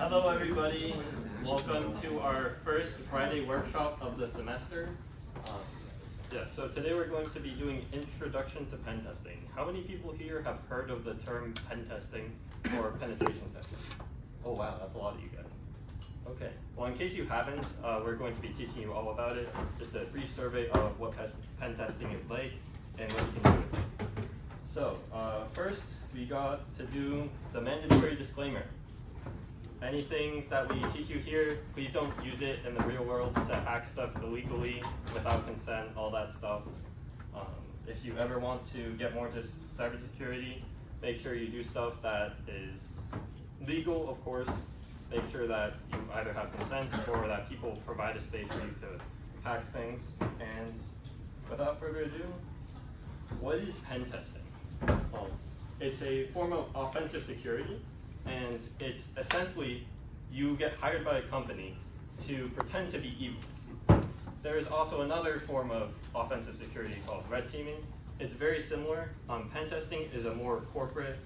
Hello everybody, welcome to our first Friday workshop of the semester. So today we're going to be doing Introduction to Pen Testing. How many people here have heard of the term pen testing or penetration testing? Oh wow, that's a lot of you guys. Okay, well in case you haven't, we're going to be teaching you all about it. Just a brief survey of what pen testing is like and what you can do with it. So first we got to do the mandatory disclaimer. Anything that we teach you here, please don't use it in the real world to hack stuff illegally, without consent, all that stuff. If you ever want to get more into cybersecurity, make sure you do stuff that is legal, of course. Make sure that you either have consent or that people provide a space for you to hack things. And without further ado, what is pen testing? Well, it's a form of offensive security. And it's essentially, you get hired by a company to pretend to be evil. There is also another form of offensive security called red teaming. It's very similar. Pen testing is a more corporate,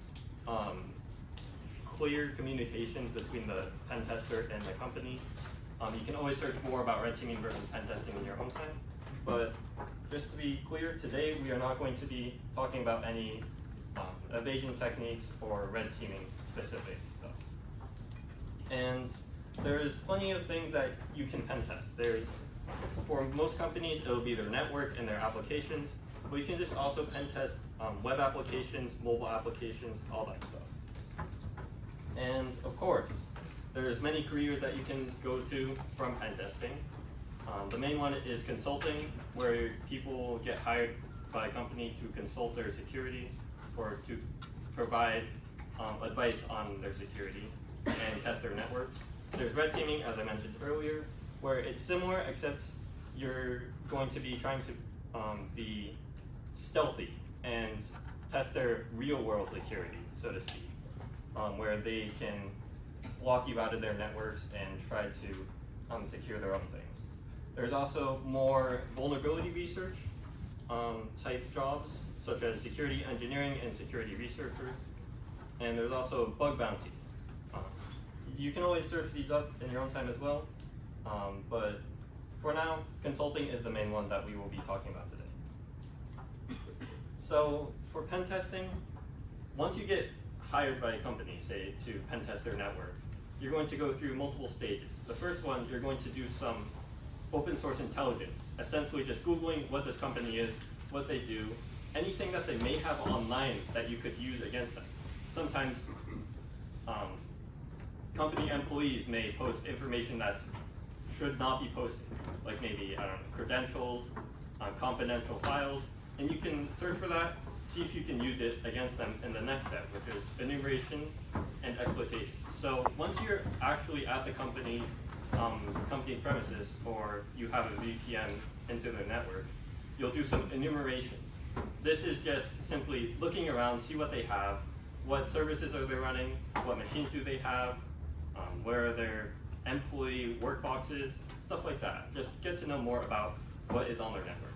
clear communications between the pen tester and the company. You can always search more about red teaming versus pen testing in your own time. But just to be clear, today we are not going to be talking about any evasion techniques or red teaming specific stuff. And there's plenty of things that you can pen test. For most companies, it'll be their network and their applications, but you can just also pen test web applications, mobile applications, all that stuff. And of course, there's many careers that you can go to from pen testing. The main one is consulting, where people get hired by a company to consult their security or to provide advice on their security and test their networks. There's red teaming, as I mentioned earlier, where it's similar, except you're going to be trying to be stealthy and test their real world security, so to speak, where they can lock you out of their networks and try to secure their own things. There's also more vulnerability research type jobs, such as security engineering and security researcher. And there's also bug bounty. You can always search these up in your own time as well, but for now, consulting is the main one that we will be talking about today. So for pen testing, once you get hired by a company, say to pen test their network, you're going to go through multiple stages. The first one, you're going to do some open source intelligence, essentially just Googling what this company is, what they do, anything that they may have online that you could use against them. Sometimes company employees may post information that should not be posted, like maybe, I don't know, credentials, confidential files, and you can search for that, see if you can use it against them in the next step, which is enumeration and exploitation. So once you're actually at the company's premises, or you have a VPN into their network, you'll do some enumeration. This is just simply looking around, see what they have, what services are they running, what machines do they have, where are their employee work boxes, stuff like that. Just get to know more about what is on their network.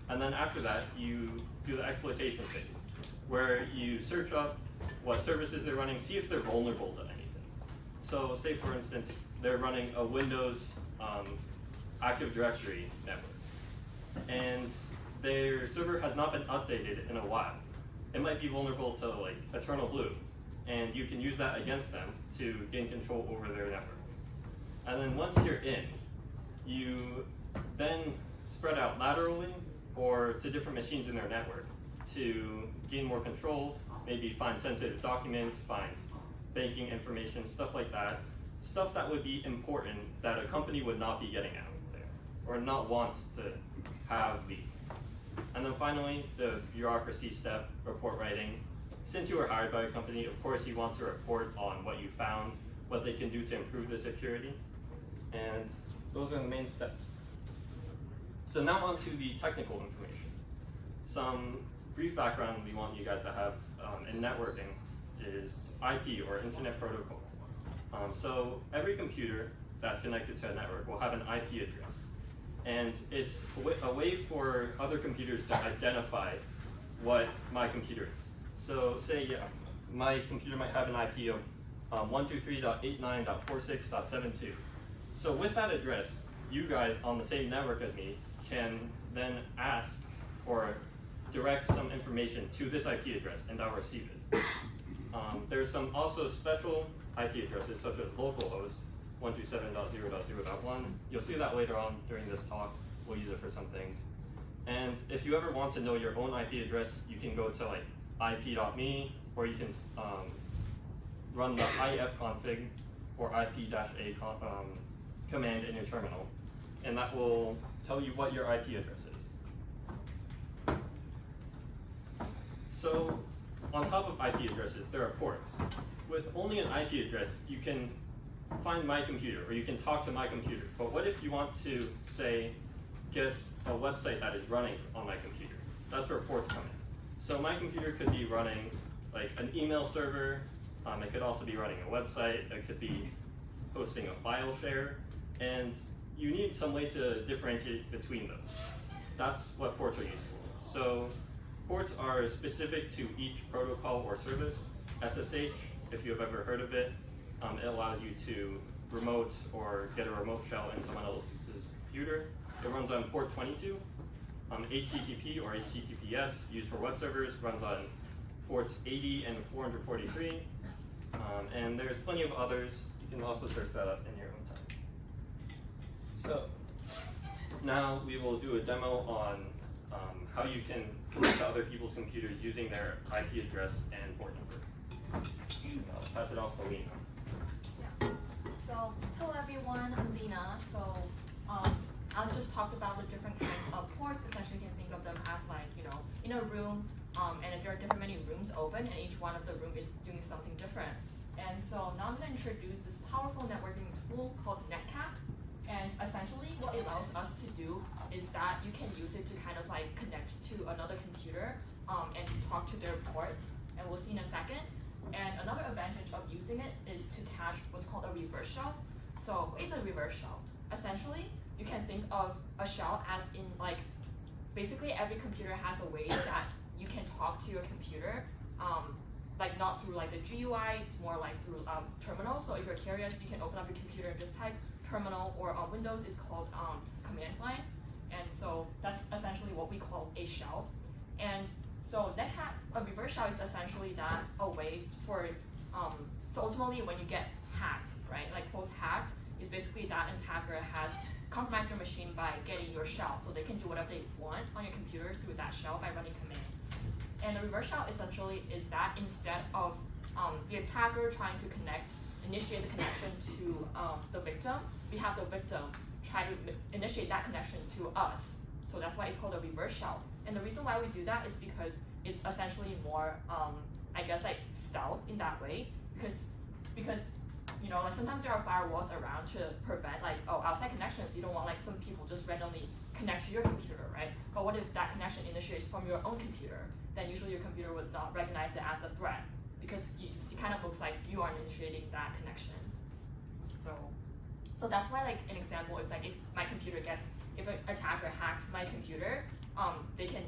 And then after that, you do the exploitation phase, where you search up what services they're running, see if they're vulnerable to anything. So say for instance, they're running a Windows Active Directory network, and their server has not been updated in a while. It might be vulnerable to like Eternal Blue, and you can use that against them to gain control over their network. And then once you're in, you then spread out laterally or to different machines in their network to gain more control, maybe find sensitive documents, find banking information, stuff like that. Stuff that would be important that a company would not be getting out there or not want to have leaked. And then finally, the bureaucracy step, report writing. Since you were hired by a company, of course you want to report on what you found, what they can do to improve the security, and those are the main steps. So now on to the technical information. Some brief background we want you guys to have in networking is IP, or Internet Protocol. So every computer that's connected to a network will have an IP address. And it's a way for other computers to identify what my computer is. So say, my computer might have an IP of 123.89.46.72. So with that address, you guys on the same network as me can then ask or direct some information to this IP address, and I'll receive it. There's some also special IP addresses, such as localhost 127.0.0.1. You'll see that later on during this talk. We'll use it for some things. And if you ever want to know your own IP address, you can go to like ip.me, or you can run the ifconfig or ip-a command in your terminal, and that will tell you what your IP address is. So on top of IP addresses, there are ports. With only an IP address, you can find my computer, or you can talk to my computer. But what if you want to, say, get a website that is running on my computer? That's where ports come in. So my computer could be running like an email server. It could also be running a website. It could be hosting a file share. And you need some way to differentiate between those. That's what ports are used for. So ports are specific to each protocol or service. SSH, if you have ever heard of it, it allows you to remote or get a remote shell in someone else's computer. It runs on port 22. HTTP or HTTPS, used for web servers, runs on ports 80 and 443. And there's plenty of others. You can also search that up in your own time. So now we will do a demo on how you can connect to other people's computers using their IP address and port number. I'll pass it off to Lena. Yeah. So hello everyone, I'm Lena. So I just talked about the different kinds of ports. Essentially, you can think of them as like, in a room, and if there are different many rooms open, and each one of the room is doing something different. And so now I'm going to introduce this powerful networking tool called Netcat. And essentially, what it allows us to do is that you can use it to kind of like connect to another computer and talk to their ports. And we'll see in a second. And another advantage of using it is to cache what's called a reverse shell. So what is a reverse shell? Essentially, you can think of a shell as in like, basically every computer has a way that you can talk to your computer, like not through like the GUI, it's more like through terminal. So if you're curious, you can open up your computer and just type terminal, or on Windows it's called command line. And so that's essentially what we call a shell. And so Netcat, a reverse shell is essentially that a way for, so ultimately when you get hacked, right, like quotes hacked, is basically that an attacker has compromised your machine by getting your shell, so they can do whatever they want on your computer through that shell by running commands. And the reverse shell essentially is that instead of the attacker trying to initiate the connection to the victim, we have the victim try to initiate that connection to us. So that's why it's called a reverse shell. And the reason why we do that is because it's essentially more, I guess, like stealth in that way, because like sometimes there are firewalls around to prevent like, outside connections. You don't want like some people just randomly connect to your computer, right? But what if that connection initiates from your own computer? Then usually your computer would not recognize it as a threat, because it kind of looks like you are initiating that connection. So that's why, like, an example, it's like if an attacker hacks my computer, they can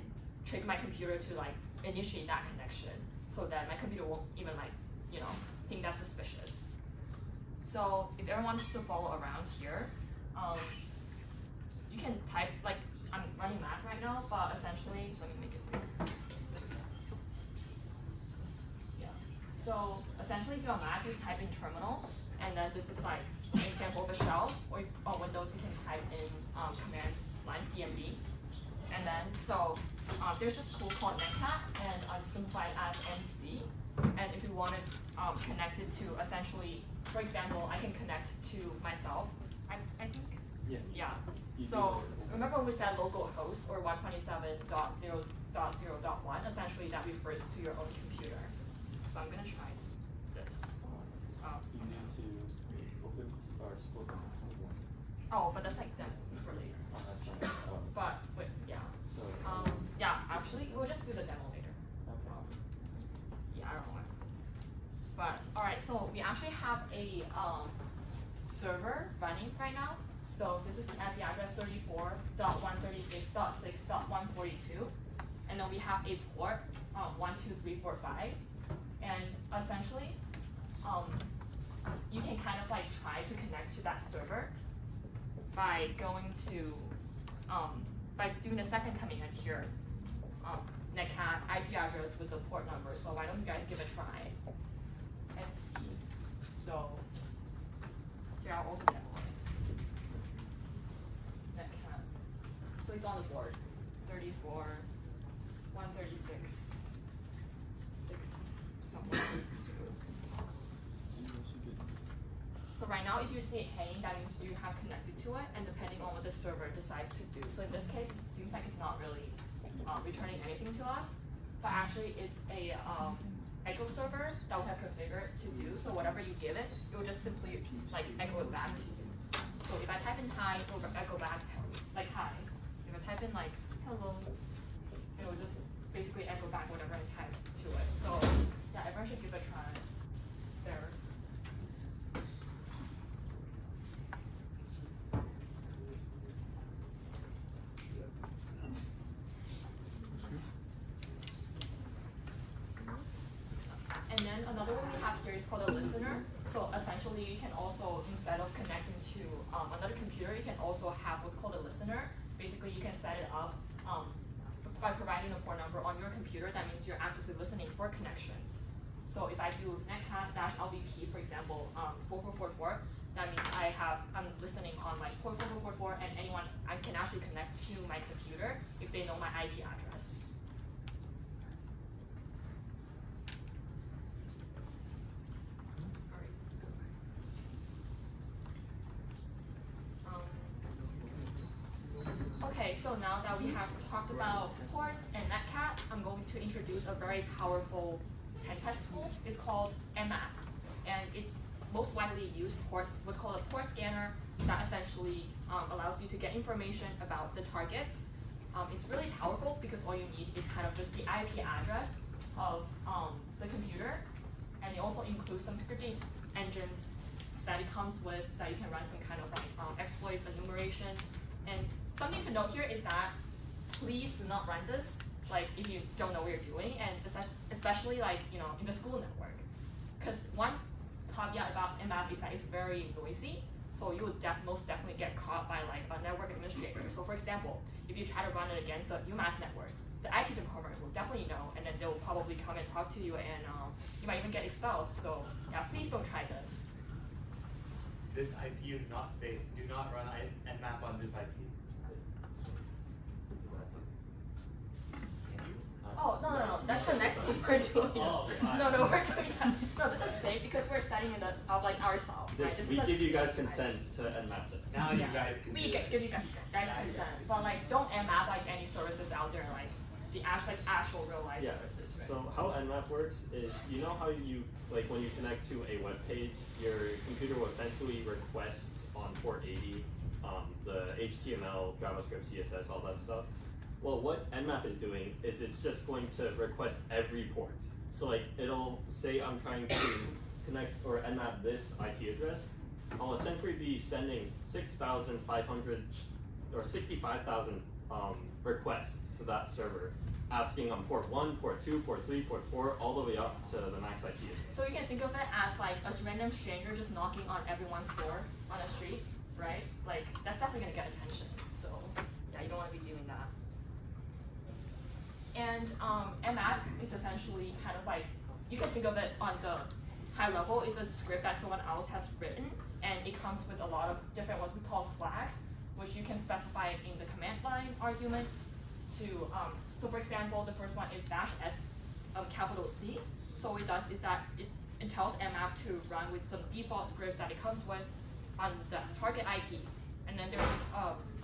trick my computer to like initiate that connection, so that my computer won't even like, think that's suspicious. So if everyone wants to follow around here, you can type, like, I'm running math right now, but essentially, let me make it quick. Yeah. So essentially, if you're on Mac, you type in terminal, and then this is like an example of a shell, or on Windows, you can type in command line CMD. And then, so there's this tool called Netcat, and it's simplified as NC. And if you want to connect it to, essentially, for example, I can connect to myself, I think. Yeah. So remember when we said local host or 127.0.0.1, essentially that refers to your own computer. So I'm going to try this. You need to open or split. Oh, but that's like that for later. But wait, yeah. Yeah, actually, we'll just do the demo later. Yeah, I don't know why. But all right, so we actually have a server running right now. So this is at the address 34.136.6.142, and then we have a port 12345, and essentially to that server by going to, by doing the second command here, netcat IP address with the port number. So why don't you guys give it a try and see. So here I'll also demo it. Netcat. So it's on the board. 34, 136, 6, no, 132. So right now, if you see it hanging, that means you have connected to it, and depending on what the server decides to do. So in this case, it seems like it's not really returning anything to us, but actually it's a echo server that we have configured to do. So whatever you give it, it will just simply like echo it back to you. So if I type in hi, it will echo back like hi. If I type in like hello, it will just basically echo back whatever I type to it. So yeah, everyone should give it a try there. And then another one we have here is called a listener. So essentially, you can also, instead of connecting to another computer, you can also have what's called a listener. Basically, you can set it up by providing a port number on your computer. That means you're actively listening for connections. So if I do netcat-lvp, for example, 4444, that means I'm listening on my port 4444, and I can actually connect to my computer if they know my IP address. Okay, so now that we have talked about ports and netcat, I'm going to introduce a very powerful pen test tool. It's called Nmap, and it's most widely used what's called a port scanner that essentially allows you to get information about the targets. It's really powerful because all you need is kind of just the IP address of the computer, and it also includes some scripting engines that it comes with that you can run some kind of like exploits, enumeration, and something to note here is that please do not run this like if you don't know what you're doing, and especially like in the school network, because one caveat about Nmap is that it's very noisy, so you would most definitely get caught by like a network administrator. So for example, if you try to run it against the UMass network, the IT department will definitely know, and then they'll probably come and talk to you, and you might even get expelled. So yeah, please don't try this. This IP is not safe. Do not run Nmap on this IP. Oh, no. That's the next thing we're doing. Oh, no, we're doing that. No, this is safe because we're studying it like ourselves. Right? We give you guys consent to Nmap this. Now you guys can We do it. give you guys consent. But like, don't Nmap like any services out there, like the actual real life Yeah. services. So how Nmap works is, you know how you, like when you connect to a web page, your computer will essentially request on port 80 the HTML, JavaScript, CSS, all that stuff. Well, what Nmap is doing is it's just going to request every port. So like it'll say I'm trying to connect or Nmap this IP address. I'll essentially be sending 6,500 or 65,000 requests to that server, asking on port 1, port 2, port 3, port 4, all the way up to the max IP address. So you can think of it as like a random stranger just knocking on everyone's door on the street, right? Like that's definitely gonna get attention. So yeah, you don't want to be doing that. And Nmap is essentially kind of like, you can think of it on the high level, it's a script that someone else has written, and it comes with a lot of different what we call flags, which you can specify in the command line arguments to, so for example, the first one is -s capital C. So what it does is that it tells Nmap to run with some default scripts that it comes with on the target IP. And then there's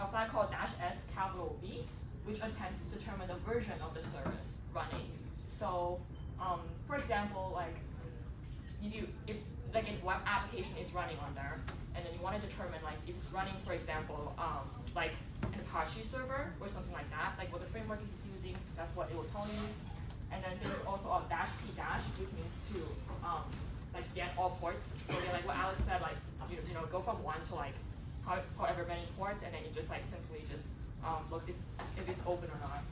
a flag called -s capital V, which attempts to determine the version of the service running. So, for example, like if like a web application is running on there, and then you want to determine like if it's running, for example, like an Apache server or something like that, like what the framework is using, that's what it will tell you. And then there's also a -p-, which means to like scan all ports. So like what Alex said, like you know go from 1 to like however many ports, and then you just like simply just looks if it's open or not.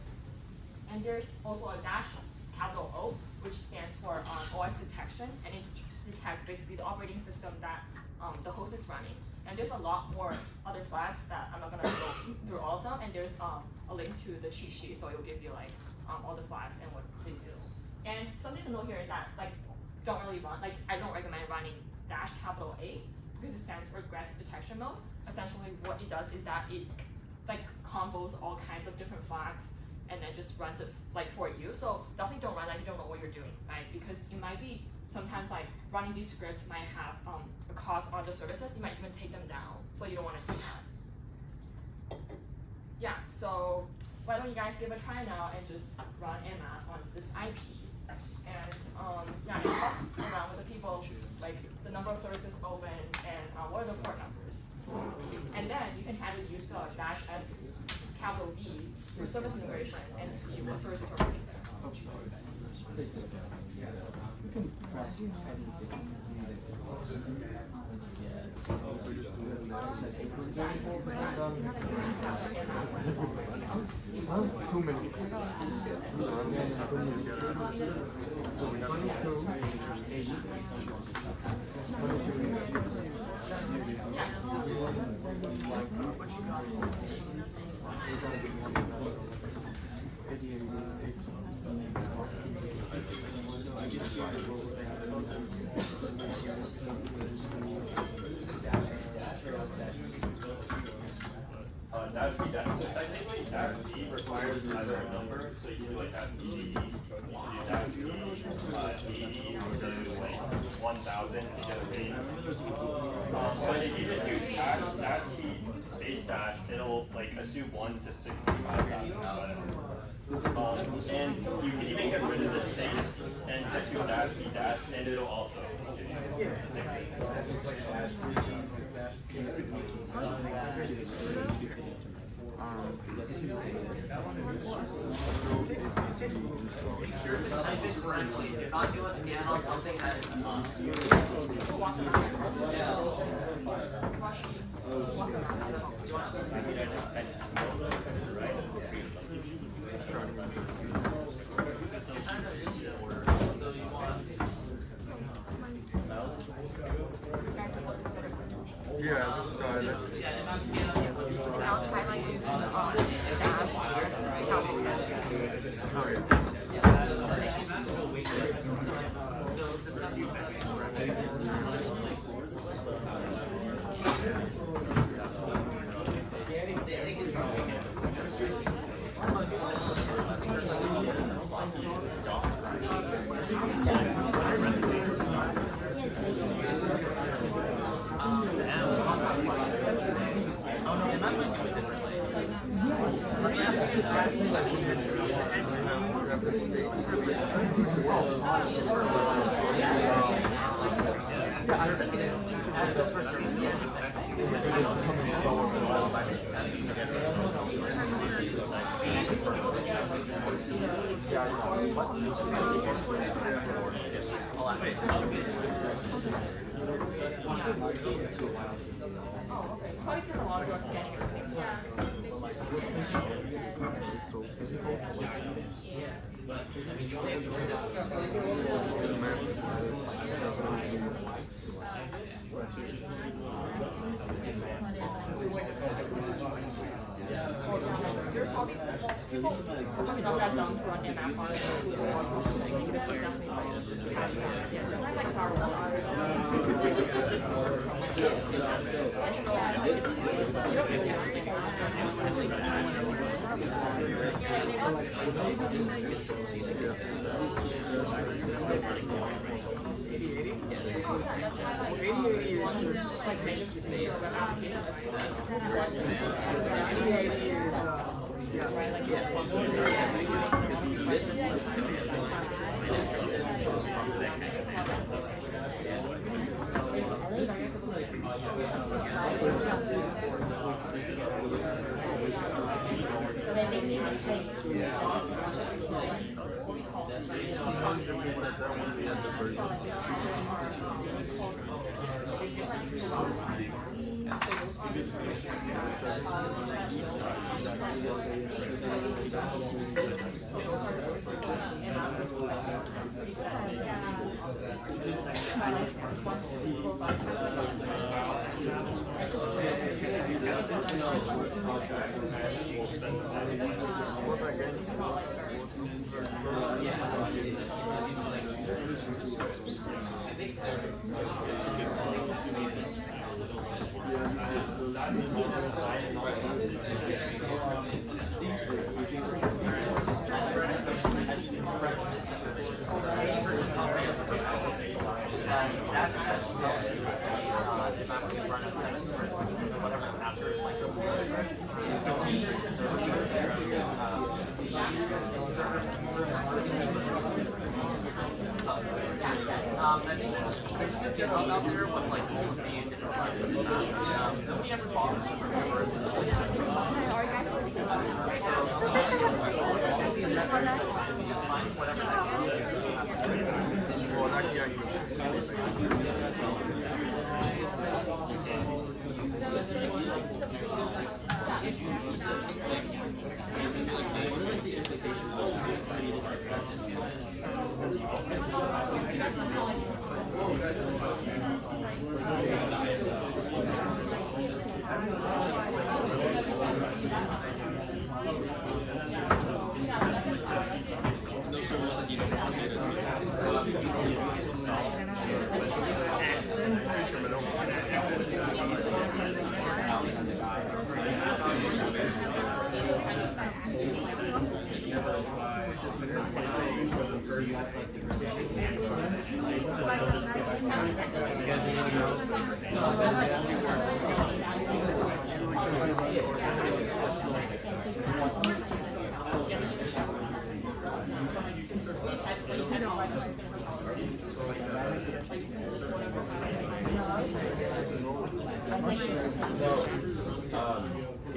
And there's also a -O, which stands for OS detection, and it detects basically the operating system that the host is running. And there's a lot more other flags that I'm not gonna go through all of them. And there's a link to the cheat sheet, so it will give you like all the flags and what they do. And something to note here is that like don't really run, like I don't recommend running -A because it stands for aggressive detection mode. Essentially what it does is that it like combos all kinds of different flags and then just runs it like for you. So definitely don't run like you don't know what you're doing, right? Because it might be sometimes like running these scripts might have a cost on the services. You might even take them down, so you don't want to do that. Yeah, so why don't you guys give a try now and just run Nmap on this IP and yeah, and talk around with the people like the number of services open and what are the port numbers. And then you can try to use the -S capital V for service integration and see what services are running there. Too many. Dash B dash. So technically, dash B requires either a number, so you can do like dash B, you can do dash B, DD, or do like 1000 to get a rate. But if you just do dash B space dash, it'll like assume 1 to 65,000, whatever. And you can even get rid of the space and just do dash B dash, and it'll also give you the 60. Type it correctly. Do not do a scan on something that is Yeah, just I'll try like using the dash Probably because a lot of you are scanning at the same time. You're probably not that dumb to run Nmap on it. Like That's run a set of scripts, whatever's after is like I think there's a GitHub out there with like all of the different libraries. Nobody ever bothers to remember it. Just find whatever that Well, that can't even.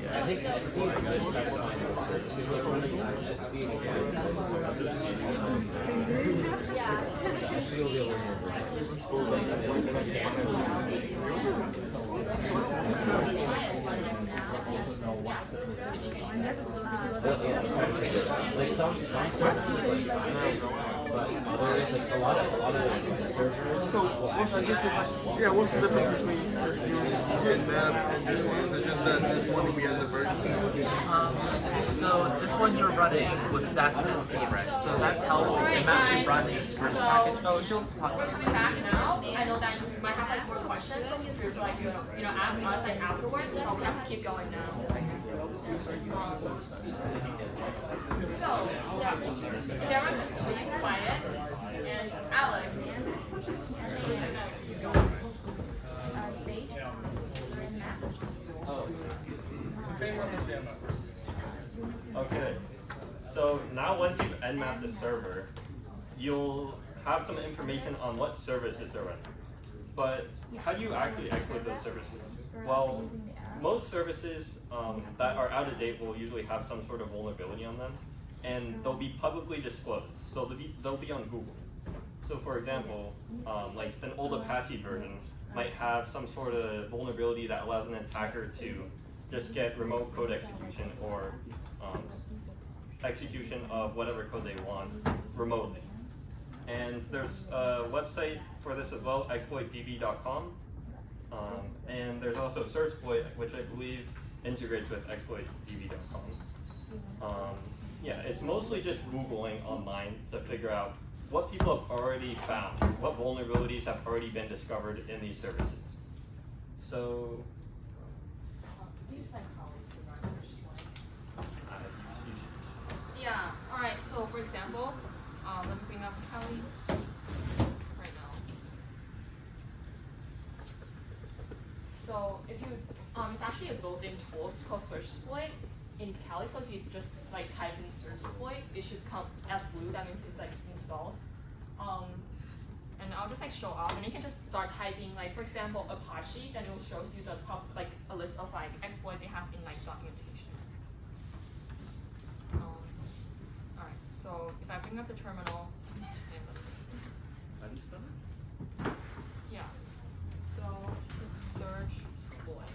I think like some services but there is like a lot of servers. So what's the difference? Yeah, what's the difference between just using Nmap and this one? Is it just that this one we have the version? So this one you're running with DASMSP, right? So that tells Nmap to run a script package. Oh, she'll talk We're about coming back now. I know that you might have like more questions, so feel free to like ask us like afterwards. But we have to keep going now. So Karen, please quiet, and Alex. Okay, so now once you've nmapped the server, you'll have some information on what services are running. But how do you actually exploit those services? Well, most services that are out of date will usually have some sort of vulnerability on them, and they'll be publicly disclosed. So they'll be on Google. So for example, like an old Apache version might have some sort of vulnerability that allows an attacker to just get remote code execution or execution of whatever code they want remotely. And there's a website for this as well, exploitdb.com. And there's also Searchsploit, which I believe integrates with exploitdb.com. Yeah, it's mostly just Googling online to figure out what people have already found, what vulnerabilities have already been discovered in these services. So, Use my colleagues to run Searchsploit. you should. Yeah. All right. So for example, let me bring up Kali right now. So if you, it's actually a built-in tool called Searchsploit in Kali. So if you just like type in Searchsploit, it should come as blue. That means it's like installed. And I'll just like show off, and you can just start typing like, for example, Apache, and it will show you the like a list of like exploits it has in like documentation. Alright, so if I bring up the terminal, yeah, so search exploit.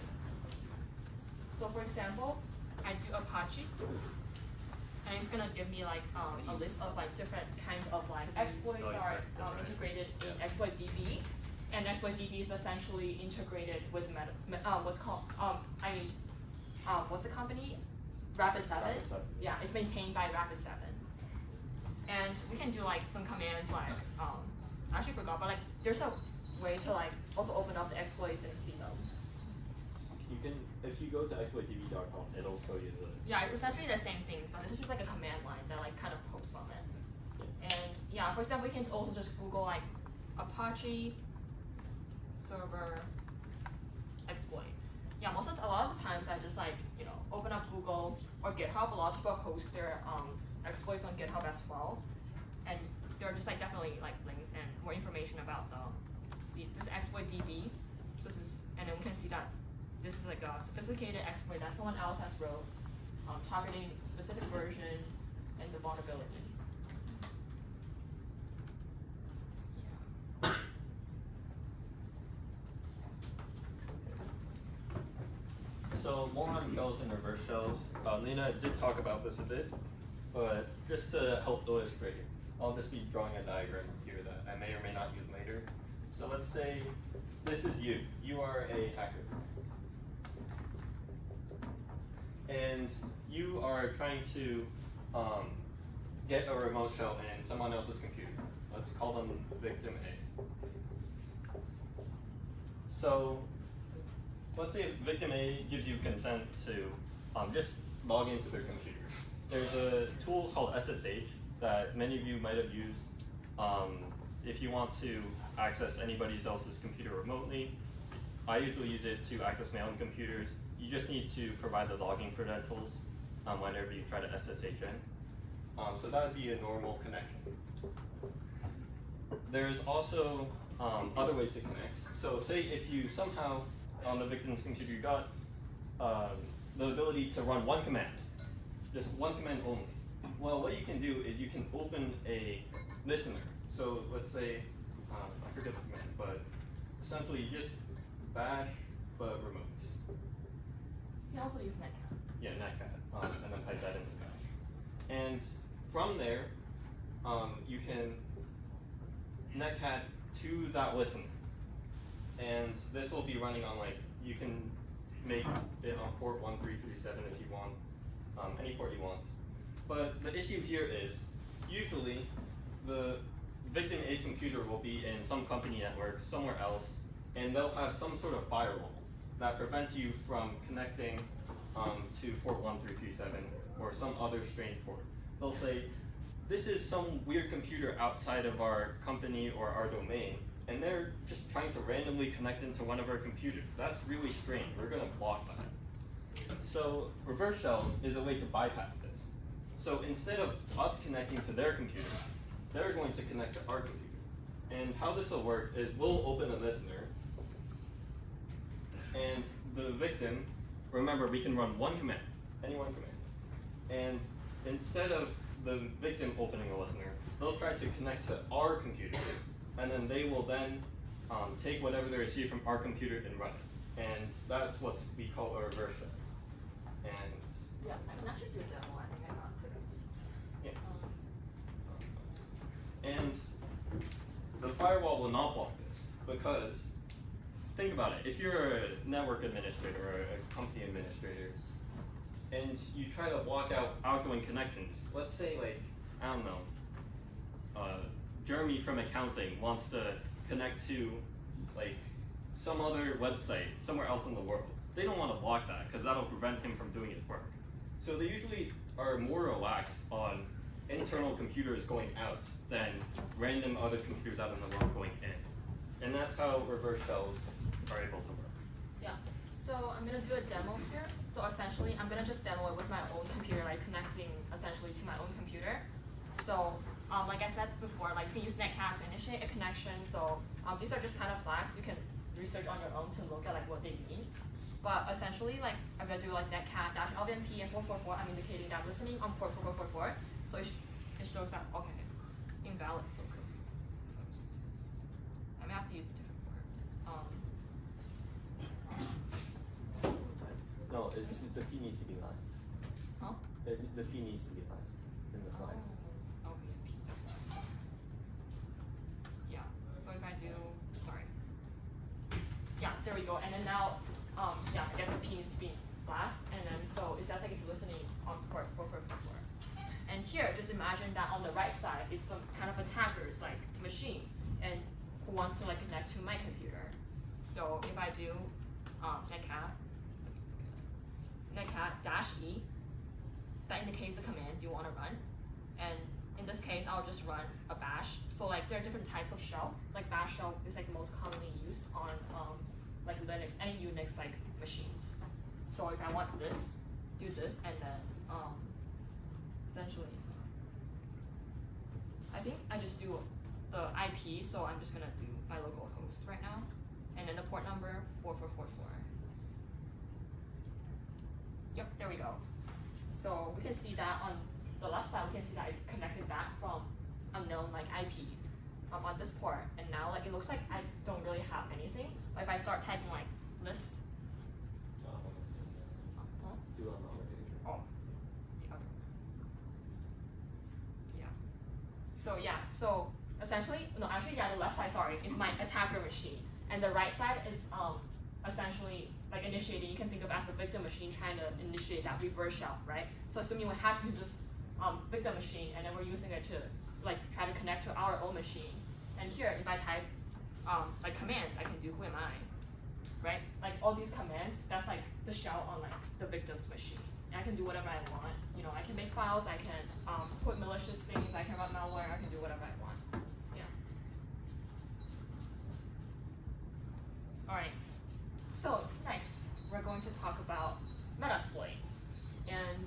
So for example, I do Apache, and it's gonna give me like a list of like different kinds of like exploits that are integrated in exploit DB. and XploitDB is essentially integrated with what's called what's the company? Rapid7. Rapid7. Yeah, it's maintained by Rapid7. And we can do like some commands like I actually forgot, but like there's a way to like also open up the exploits and see them. You can, if you go to exploitdb.com, it'll show you the. Yeah, it's essentially the same thing, but this is just like a command line that like kind of posts on it. And yeah, for example, we can also just Google like Apache server exploits. Yeah, a lot of the times I just like, you know, open up Google or GitHub. A lot of people host their exploits on GitHub as well. And there are just like definitely like links and more information about this exploit DB. So this is, and then we can see that this is like a sophisticated exploit that someone else has wrote, targeting specific version and the vulnerability. So more on shells and reverse shells. Lena did talk about this a bit, but just to help illustrate, I'll just be drawing a diagram here that I may or may not use later. So let's say this is you. You are a hacker. And you are trying to get a remote shell in someone else's computer. Let's call them victim A. So let's say victim A gives you consent to just log into their computer. There's a tool called SSH that many of you might have used if you want to access anybody else's computer remotely. I usually use it to access my own computers. You just need to provide the login credentials whenever you try to SSH in. So that would be a normal connection. There's also other ways to connect. So say if you somehow on the victim's computer you got the ability to run one command, just one command only. Well, what you can do is you can open a listener. So let's say, I forget the command, but essentially you just bash but remote. You can also use netcat. Yeah, netcat, and then pipe that into bash. And from there, you can netcat to that listener. And this will be running on like, you can make it on port 1337 if you want, any port you want. But the issue here is, usually the victim A's computer will be in some company network somewhere else, and they'll have some sort of firewall that prevents you from connecting to port 1337 or some other strange port. They'll say, this is some weird computer outside of our company or our domain, and they're just trying to randomly connect into one of our computers. That's really strange. We're going to block that. So reverse shells is a way to bypass this. So instead of us connecting to their computer, they're going to connect to our computer. And how this will work is we'll open a listener, and the victim, remember we can run one command, any one command. And instead of the victim opening a listener, they'll try to connect to our computer, and then they will then take whatever they receive from our computer and run it. And that's what we call a reverse shell. And Yeah, I can actually do a demo. I think I got quick beats. yeah. And the firewall will not block this, because think about it. If you're a network administrator or a company administrator, and you try to block out outgoing connections, let's say like, I don't know, Jeremy from accounting wants to connect to like some other website somewhere else in the world. They don't want to block that because that'll prevent him from doing his work. So they usually are more relaxed on internal computers going out than random other computers out in the world going in. And that's how reverse shells are able to work. Yeah. So I'm gonna do a demo here. So essentially, I'm gonna just demo it with my own computer, like connecting essentially to my own computer. So like I said before, like you can use netcat to initiate a connection. So these are just kind of flags you can research on your own to look at like what they mean. But essentially, like I'm gonna do like netcat-lbnp and 444. I'm indicating that listening on port 4444. So it shows that okay, invalid localhost. I may have to use a different word. No, it's the P needs to be last. Huh? The P needs to be last in the flags. Oh, yeah, P. Yeah. So if I do, sorry. there we go. And then now, yeah, I guess the P needs to be last, and then so it sounds like it's listening on port 4444. And here, just imagine that on the right side is some kind of attacker's like machine, and who wants to like connect to my computer. So if I do netcat -e, that indicates the command you want to run. And in this case, I'll just run a bash. So like there are different types of shell. Like bash shell is like most commonly used on like Linux, any Unix like machines. So if I want this, do this, and then essentially, I think I just do the IP. So I'm just gonna do my local host right now, and then the port number 4444. Yep, there we go. So we can see that on the left side, we can see that it connected back from unknown like IP on this port, and now like it looks like I don't really have anything. But if I start typing like list, Do on the other page. oh, the other, yeah. So yeah, so essentially, no, actually, yeah, the left side, sorry, is my attacker machine, and the right side is essentially like initiating. You can think of as the victim machine trying to initiate that reverse shell, right? So assuming we have this victim machine, and then we're using it to like try to connect to our own machine. And here, if I type like commands, I can do who am I, right? Like all these commands, that's like the shell on like the victim's machine. And I can do whatever I want. You know, I can make files, I can put malicious things, I can run malware, I can do whatever I want. Yeah. All right. So next, we're going to talk about Metasploit. And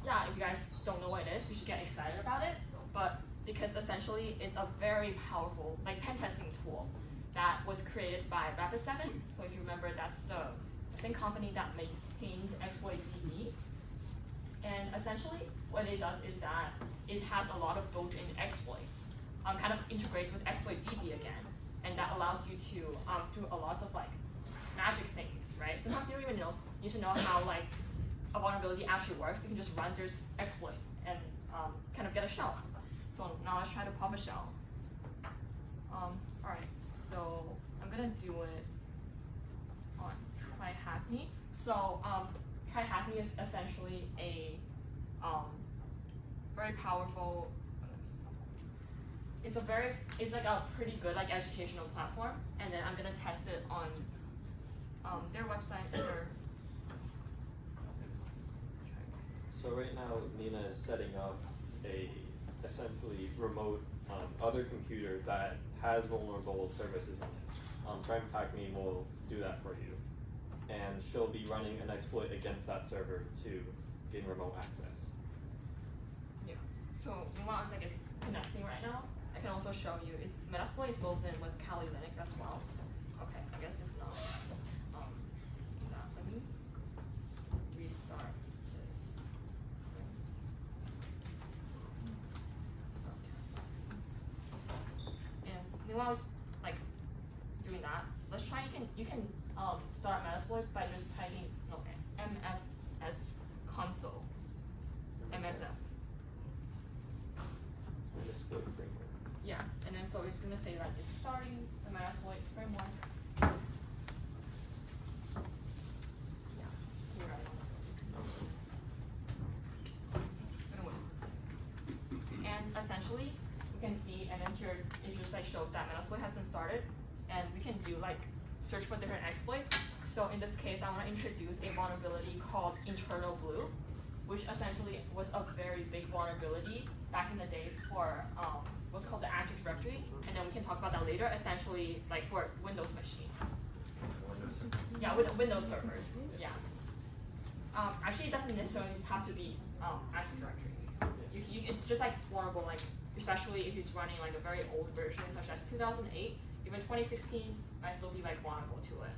yeah, if you guys don't know what it is, you should get excited about it. But because essentially it's a very powerful like pen testing tool that was created by Rapid7. So if you remember, that's the same company that maintains ExploitDB. And essentially what it does is that it has a lot of built-in exploits, kind of integrates with ExploitDB again, and that allows you to do a lot of like magic things, right? Sometimes you don't even need to know how like a vulnerability actually works. You can just run this exploit and kind of get a shell. So now let's try to pop a shell. All right, so I'm gonna do it on TryHackMe. So TryHackMe is essentially a very powerful. It's like a pretty good like educational platform, and then I'm gonna test it on their website. So right now, Nina is setting up a essentially remote other computer that has vulnerable services in it. TryHackMe will do that for you, and she'll be running an exploit against that server to gain remote access. Yeah. So Nuance like it's connecting right now. I can also show you. It's Metasploit is built in with Kali Linux as well. Okay, I guess it's not. Let me restart this. And meanwhile it's like doing that. Let's try. You can start Metasploit by just typing mfs console msf. Metasploit framework. Yeah, and then so it's gonna say like it's starting the Metasploit framework. Yeah, you're right. Gonna wait. And essentially, you can see, and then here it just like shows that Metasploit has been started, and we can do like search for different exploits. So in this case, I want to introduce a vulnerability called Internal Blue, which essentially was a very big vulnerability back in the days for what's called the Active Directory, and then we can talk about that later. Essentially, like for Windows machines. Yeah, with Windows servers. Yeah. Actually, it doesn't necessarily have to be Active Directory. It's just like vulnerable, like especially if it's running like a very old version, such as 2008, even 2016, might still be like vulnerable to it.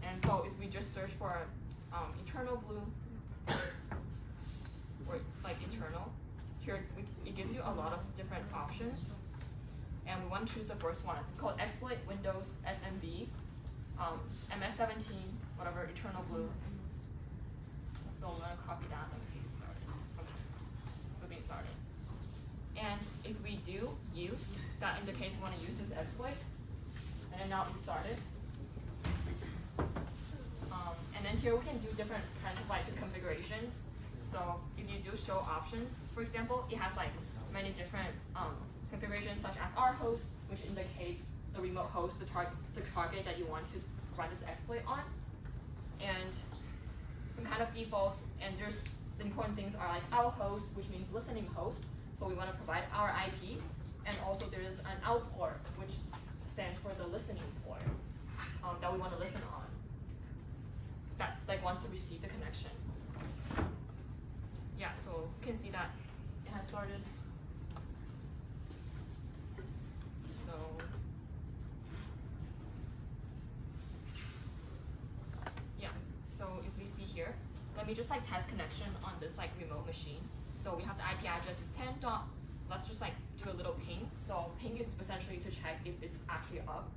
And so if we just search for internal blue, or like internal, here it gives you a lot of different options. And we want to choose the first one. It's called Exploit Windows SMB, MS17, whatever, internal blue. So I'm gonna copy that. Let me see it started. Okay. So being started. And if we do use, that indicates we want to use this exploit. And then now it started. then here we can do different kinds of like configurations. So if you do show options, for example, it has like many different configurations such as rhost, which indicates the remote host, the target that you want to run this exploit on, and some kind of defaults. And there's the important things are like our host, which means listening host. So we want to provide our IP, and also there's an out port, which stands for the listening port that we want to listen on. That like wants to receive the connection. Yeah, so you can see that it has started. So yeah, so if we see here, let me just like test connection on this like remote machine. So we have the IP address is 10 dot. Let's just like do a little ping. So ping is essentially to check if it's actually up,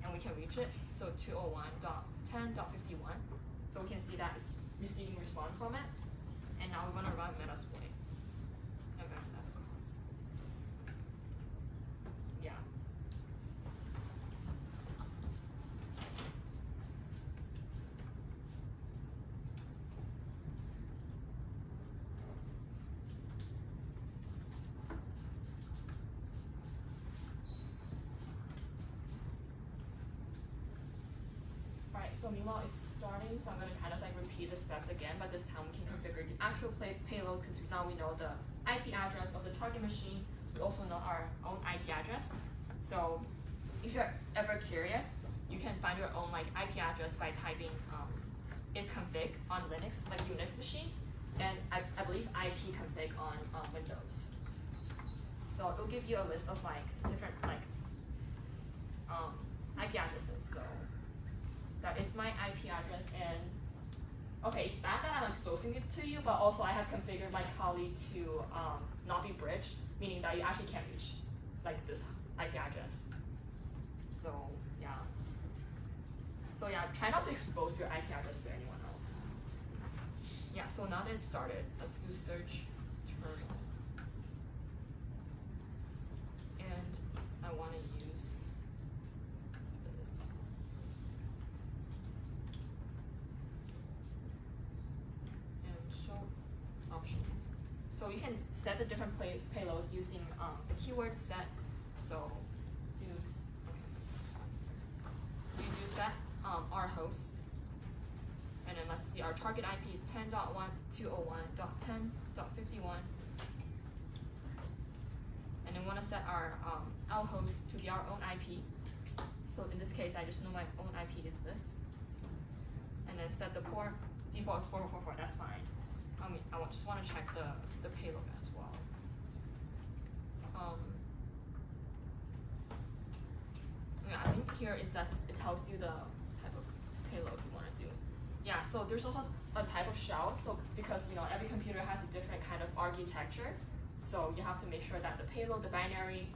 and we can reach it. So 201.10.51. So we can see that it's receiving response from it. And now we want to run Metasploit. MSF calls. Yeah. Alright, so meanwhile it's starting, so I'm going to kind of like repeat the steps again, but this time we can configure the actual payloads because now we know the IP address of the target machine. We also know our own IP address. So if you're ever curious, you can find your own like IP address by typing ipconfig on Linux, like Unix machines, and I believe ipconfig on Windows. So it'll give you a list of like different like IP addresses. So that is my IP address, and okay, it's bad that I'm exposing it to you, but also I have configured my Kali to not be bridged, meaning that you actually can't reach like this IP address. So yeah. So yeah, try not to expose your IP address to anyone else. Yeah, so now that it's started, let's do search terminal. And I want to use this. And show options. So you can set the different payloads using the keyword set. So use, okay. You do set our host. And then let's see, our target IP is 10.1.201.10.51. And then we want to set our host to be our own IP. So in this case, I just know my own IP is this. And then set the port, default is 4444, that's fine. I mean, just want to check the payload as well. Yeah, I think here is that it tells you the type of payload you want to do. Yeah, so there's also a type of shell. So because every computer has a different kind of architecture, so you have to make sure that the payload, the binary,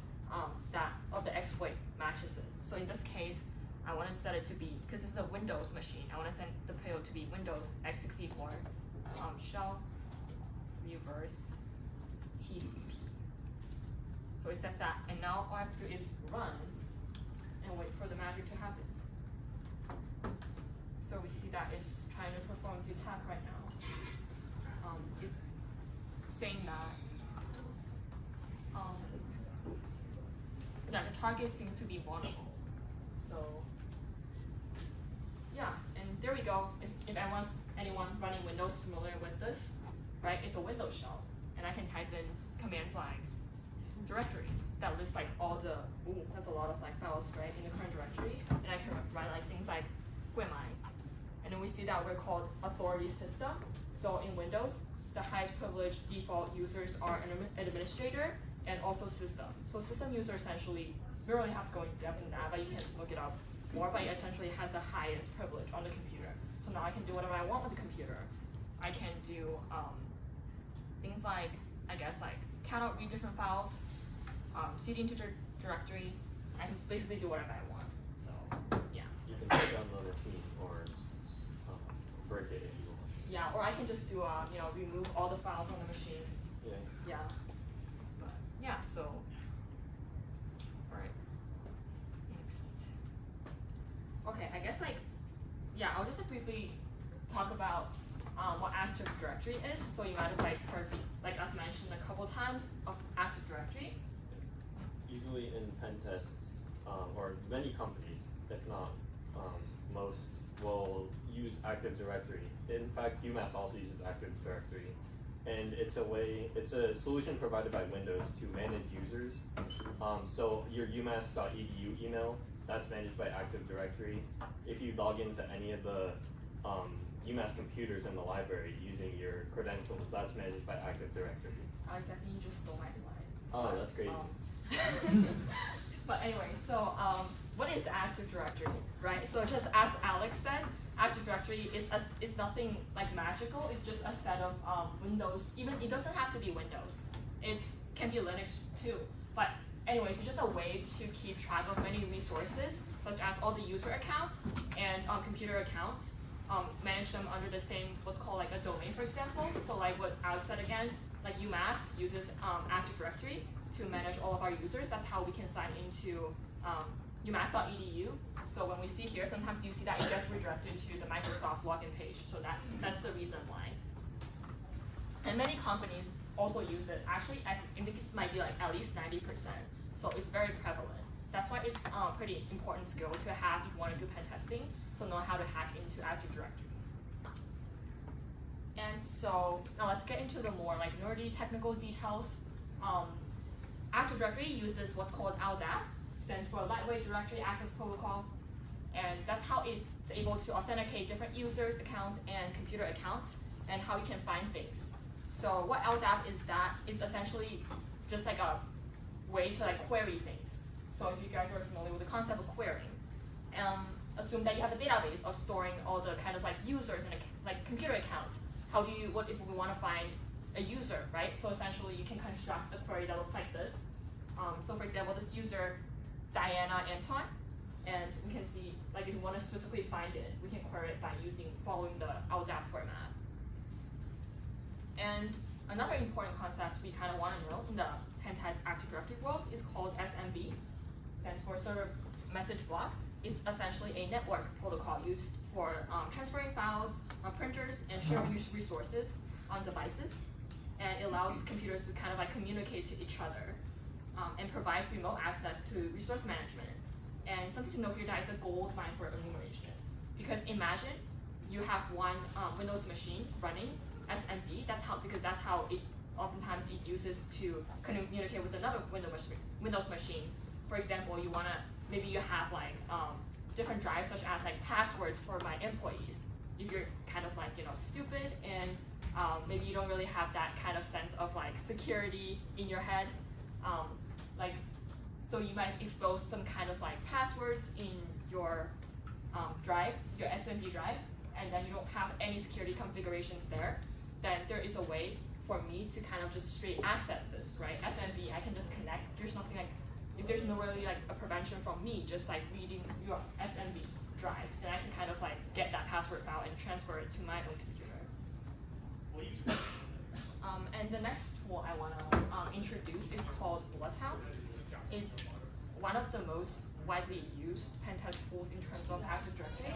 that of the exploit matches it. So in this case, I want to set it to be, because this is a Windows machine, I want to set the payload to be Windows x64 shell reverse TCP. So it says that, and now all I have to do is run and wait for the magic to happen. So we see that it's trying to perform the attack right now. It's saying that yeah, the target seems to be vulnerable. So yeah, and there we go. If anyone running Windows familiar with this, right? It's a Windows shell, and I can type in commands like directory that lists like all the that's a lot of like files, right, in the current directory, and I can write like things like who am I? And then we see that we're called authority system. So in Windows, the highest privileged default users are an administrator and also system. So system user essentially, we don't really have to go in depth in that, but you can look it up more, but it essentially has the highest privilege on the computer. So now I can do whatever I want with the computer. I can do things like, I guess like cannot read different files, cd into directory. I can basically do whatever I want. So yeah. You can take down the machine or break it if you want. Yeah, or I can just do remove all the files on the machine. Yeah. Yeah. But yeah, so alright. Next. Okay, I guess like yeah, I'll just like briefly talk about what Active Directory is. So you might have heard like us mention a couple times of Active Directory. Usually in pen tests, or many companies, if not most, will use Active Directory. In fact, UMass also uses Active Directory. And it's a solution provided by Windows to manage users. So your umass.edu email, that's managed by Active Directory. If you log into any of the UMass computers in the library using your credentials, that's managed by Active Directory. Exactly, you just stole my slide. Oh, that's crazy. But anyway, so what is Active Directory, right? So just as Alex said, Active Directory is nothing like magical. It's just a set of Windows. Even it doesn't have to be Windows. It can be Linux too. But anyways, it's just a way to keep track of many resources, such as all the user accounts and computer accounts. Manage them under the same what's called like a domain, for example. So like what Alex said again, like UMass uses Active Directory to manage all of our users. That's how we can sign into umass.edu. So when we see here, sometimes you see that it gets redirected to the Microsoft login page. So that's the reason why. And many companies also use it. Actually, I think it might be like at least 90%. So it's very prevalent. That's why it's a pretty important skill to have if you want to do pen testing. So know how to hack into Active Directory. And so now let's get into the more like nerdy technical details. Active Directory uses what's called LDAP, stands for Lightweight Directory Access Protocol, and that's how it's able to authenticate different users, accounts, and computer accounts, and how you can find things. So what LDAP is, that is essentially just like a way to like query things. So if you guys are familiar with the concept of querying, assume that you have a database of storing all the kind of like users and like computer accounts. What if we want to find a user, right? So essentially you can construct a query that looks like this. So for example, this user, Diana Anton, and we can see, like if we want to specifically find it, we can query it by following the LDAP format. And another important concept we kind of want to know in the Pentest Active Directory world is called SMB, stands for Server Message Block. It's essentially a network protocol used for transferring files on printers and sharing resources on devices. And it allows computers to kind of like communicate to each other and provides remote access to resource management. And something to note here that is a gold mine for enumeration. Because imagine you have one Windows machine running SMB. Because that's how it oftentimes it uses to communicate with another Windows machine. For example, maybe you have like different drives such as like passwords for my employees. If you're kind of like stupid and maybe you don't really have that kind of sense of like security in your head, so you might expose some kind of like passwords in your drive, your SMB drive, and then you don't have any security configurations there. Then there is a way for me to kind of just straight access this, right? SMB, I can just connect. There's nothing like, if there's no really like a prevention from me just like reading your SMB drive, then I can kind of like get that password file and transfer it to my own computer. And the next tool I want to introduce is called Bloodhound. It's one of the most widely used pen test tools in terms of Active Directory.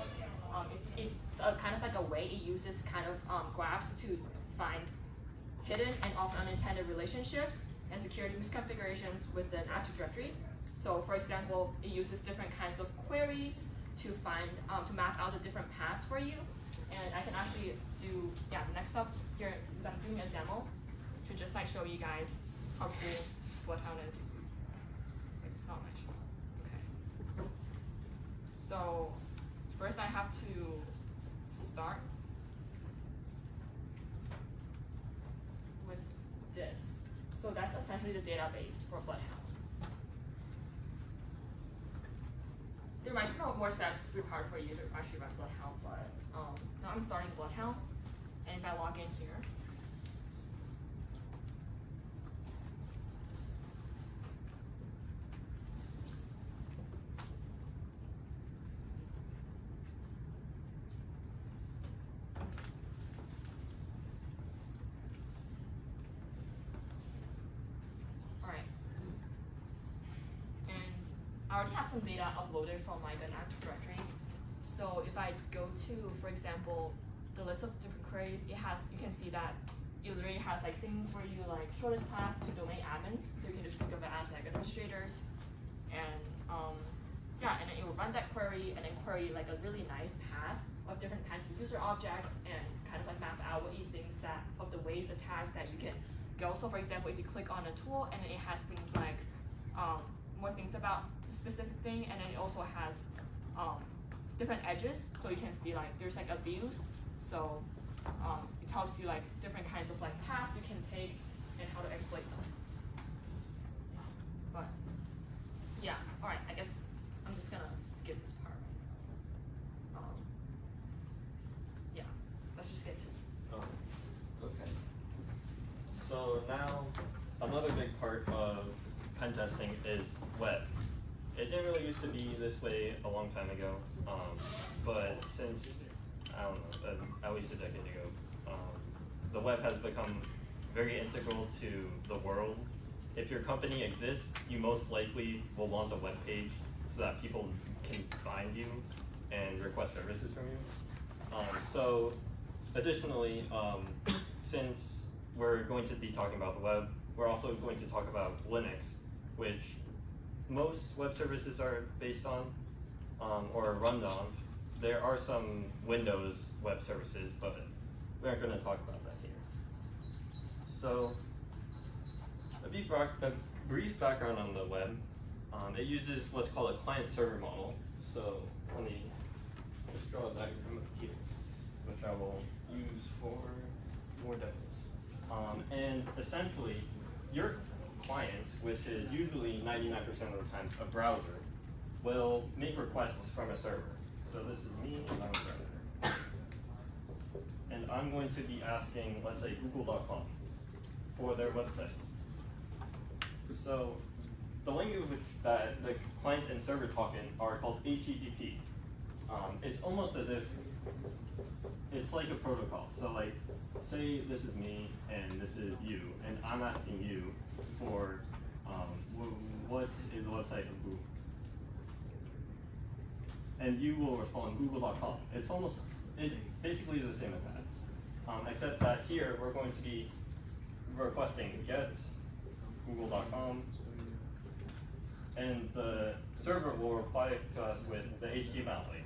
It's a kind of like a way it uses kind of graphs to find hidden and often unintended relationships and security misconfigurations within Active Directory. So for example, it uses different kinds of queries to find, to map out the different paths for you. And I can actually do, next up here is I'm doing a demo to just like show you guys how cool Bloodhound is. It's not much. Okay. So first I have to start with this. So that's essentially the database for Bloodhound. There might be more steps required for you to actually run Bloodhound, but now I'm starting Bloodhound, and if I log in here, I already have some data uploaded from like an Active Directory. So if I go to, for example, the list of different queries, you can see that it already has like things where you like shortest path to domain admins, so you can just think of it as like administrators, and yeah, and then it will run that query and then query like a really nice path of different kinds of user objects and kind of like map out what it thinks that of the ways the tags that you can go. So for example, if you click on a tool and then it has things like more things about the specific thing, and then it also has different edges, so you can see like there's like abuse. So it tells you like different kinds of like paths you can take and how to exploit them. But yeah, all right. I guess I'm just gonna skip this part right now. Yeah, let's just get to it. Oh, okay. So now, another big part of pen testing is web. It didn't really used to be this way a long time ago, but since, I don't know, at least a decade ago, the web has become very integral to the world. If your company exists, you most likely will want a web page so that people can find you and request services from you. So additionally, since we're going to be talking about the web, we're also going to talk about Linux, which most web services are based on or run on. There are some Windows web services, but we aren't going to talk about that here. So a brief background on the web. It uses what's called a client-server model. So let me just draw a diagram here, which I will use for more demos. And essentially, your client, which is usually 99% of the times a browser, will make requests from a server. So this is me, and I'm a browser. And I'm going to be asking, let's say, google.com for their website. So the language that the client and server talk in are called HTTP. It's almost as if it's like a protocol. So like, say this is me and this is you, and I'm asking you for what is the website of Google, and you will respond google.com. It basically is the same as that, except that here we're going to be requesting get google.com, and the server will reply to us with the HTML link,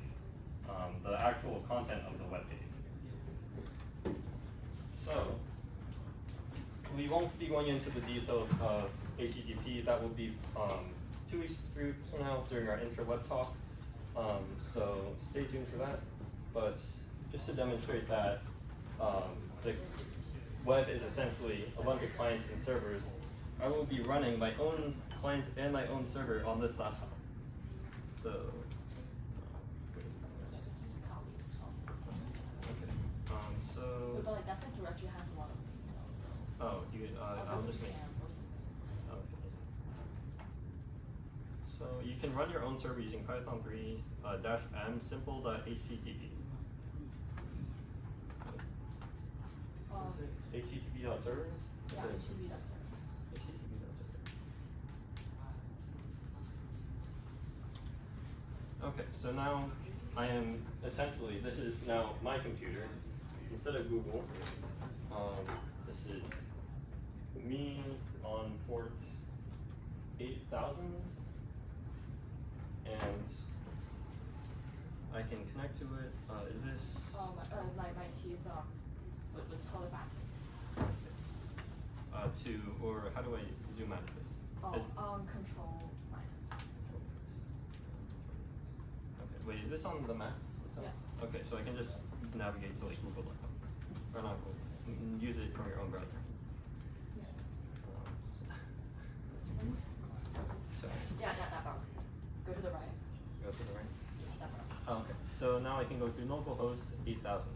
the actual content of the web page. So we won't be going into the details of HTTP. That will be 2 weeks, 3 weeks from now during our intro web talk. So stay tuned for that. But just to demonstrate that the web is essentially a bunch of clients and servers, I will be running my own client and my own server on this laptop. So, so. But like that same directory has a lot of things though, so. Oh, you I'll just make. Okay. So you can run your own server using Python 3 -m simple.http. HTTP.server? Yeah, it should be that server. HTTP.server. Okay, so now I am essentially, this is now my computer. Instead of Google, this is me on port 8000, and I can connect to it. Is this? My keys what's called a back. Or how do I zoom out of this? Control minus. Okay, wait, is this on the Mac? Yeah. Okay, so I can just navigate to like Google.com. Or not Google. Use it from your own browser. So, Yeah, that browser. Go to the right. go to the right. Yeah, that browser. Oh, okay, so now I can go through localhost 8000.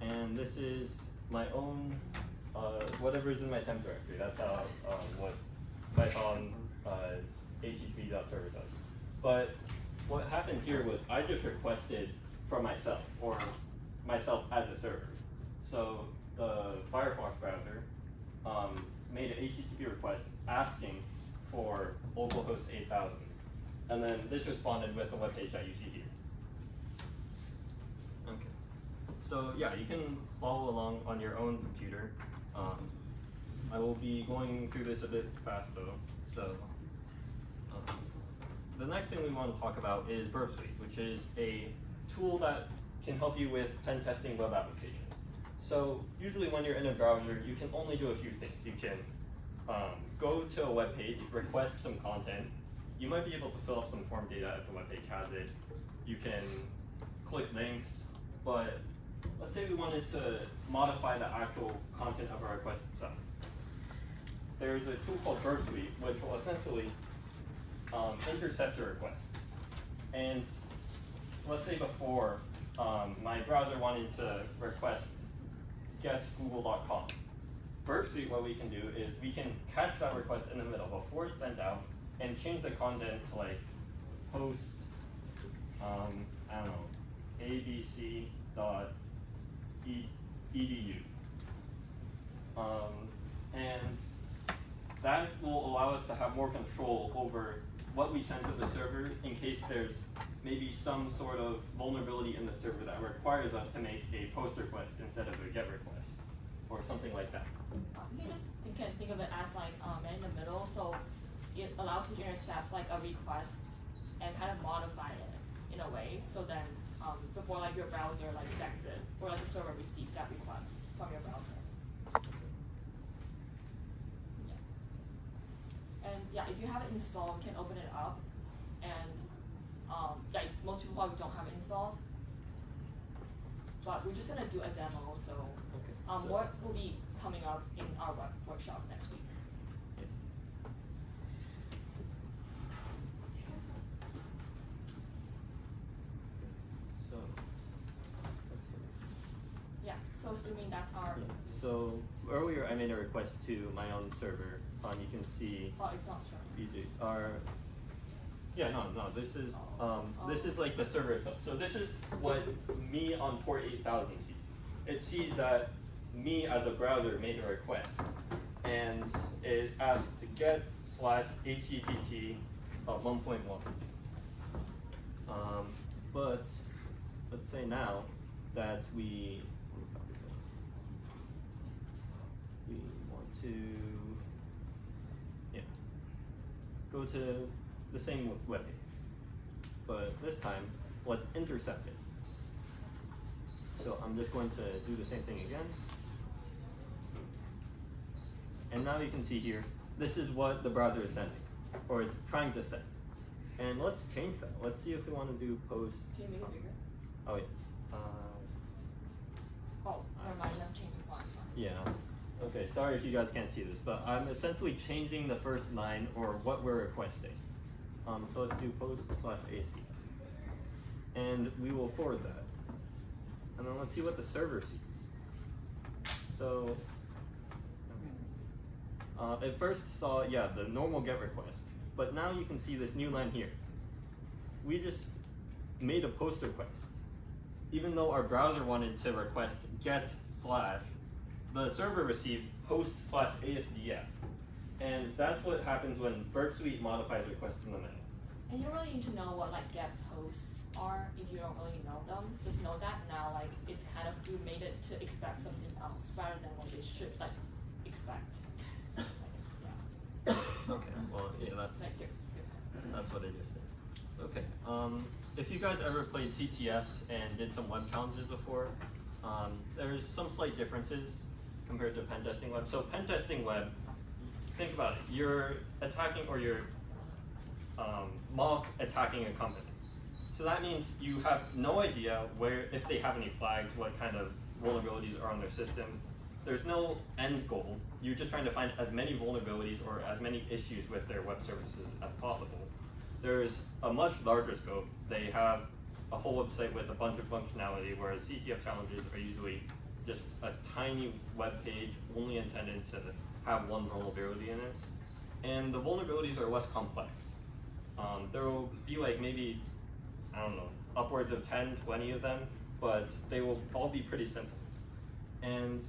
And this is my own, whatever is in my temp directory. That's how, what Python HTTP.server does. But what happened here was I just requested from myself, or myself as a server. So the Firefox browser made an HTTP request asking for localhost 8000. And then this responded with the web page that you see here. Okay. So so yeah, you can follow along on your own computer. I will be going through this a bit fast though. So the next thing we want to talk about is Burp Suite, which is a tool that can help you with pen testing web applications. So usually when you're in a browser, you can only do a few things. You can go to a web page, request some content. You might be able to fill up some form data if the web page has it. You can click links, but let's say we wanted to modify the actual content of our request itself. There's a tool called Burp Suite, which will essentially intercept your requests. And let's say before, my browser wanted to request getgoogle.com. Burp Suite, what we can do is we can catch that request in the middle before it's sent out and change the content to like post, I don't know, abc.edu. And that will allow us to have more control over what we send to the server in case there's maybe some sort of vulnerability in the server that requires us to make a post request instead of a get request, or something like that. You can think of it as like in the middle, so it allows you to intercept like a request and kind of modify it in a way, so then before like your browser like sends it, or like the server receives that request from your browser. Yeah. And yeah, if you have it installed, you can open it up, and yeah, most people probably don't have it installed, but we're just gonna do a demo, so more will be coming up in our workshop next week. So, let's see. Yeah, so assuming that's our, So earlier I made a request to my own server. You can see oh, it's not showing. this is like the server itself. So this is what me on port 8000 sees. It sees that me as a browser made a request, and it asked to get/http 1.1. But let's say now that we want to go to the same web page, but this time let's intercept it. So I'm just going to do the same thing again. And now you can see here, this is what the browser is sending, or is trying to send. And let's change that. Let's see if we want to do post. Can you make it bigger? Oh, yeah. Oh, never mind, you have to change the font. Yeah. Okay, sorry if you guys can't see this, but I'm essentially changing the first line, or what we're requesting. So let's do post/ASD. And we will forward that. And then let's see what the server sees. So, it first saw, yeah, the normal GET request, but now you can see this new line here. We just made a post request. Even though our browser wanted to request GET/, the server received post/ASDF. And that's what happens when Burp Suite modifies requests in the middle. And you don't really need to know what like get posts are if you don't really know them. Just know that now, like it's kind of, you made it to expect something else rather than what they should like expect. Like, yeah. Okay, well, yeah, that's what it is. Okay, if you guys ever played CTFs and did some web challenges before, there's some slight differences compared to pen testing web. So pen testing web, think about it. You're attacking, or you're mock attacking a company. So that means you have no idea where, if they have any flags, what kind of vulnerabilities are on their systems. There's no end goal. You're just trying to find as many vulnerabilities or as many issues with their web services as possible. There's a much larger scope. They have a whole website with a bunch of functionality, whereas CTF challenges are usually just a tiny web page only intended to have one vulnerability in it. And the vulnerabilities are less complex. There will be like maybe, I don't know, upwards of 10, 20 of them, but they will all be pretty simple. And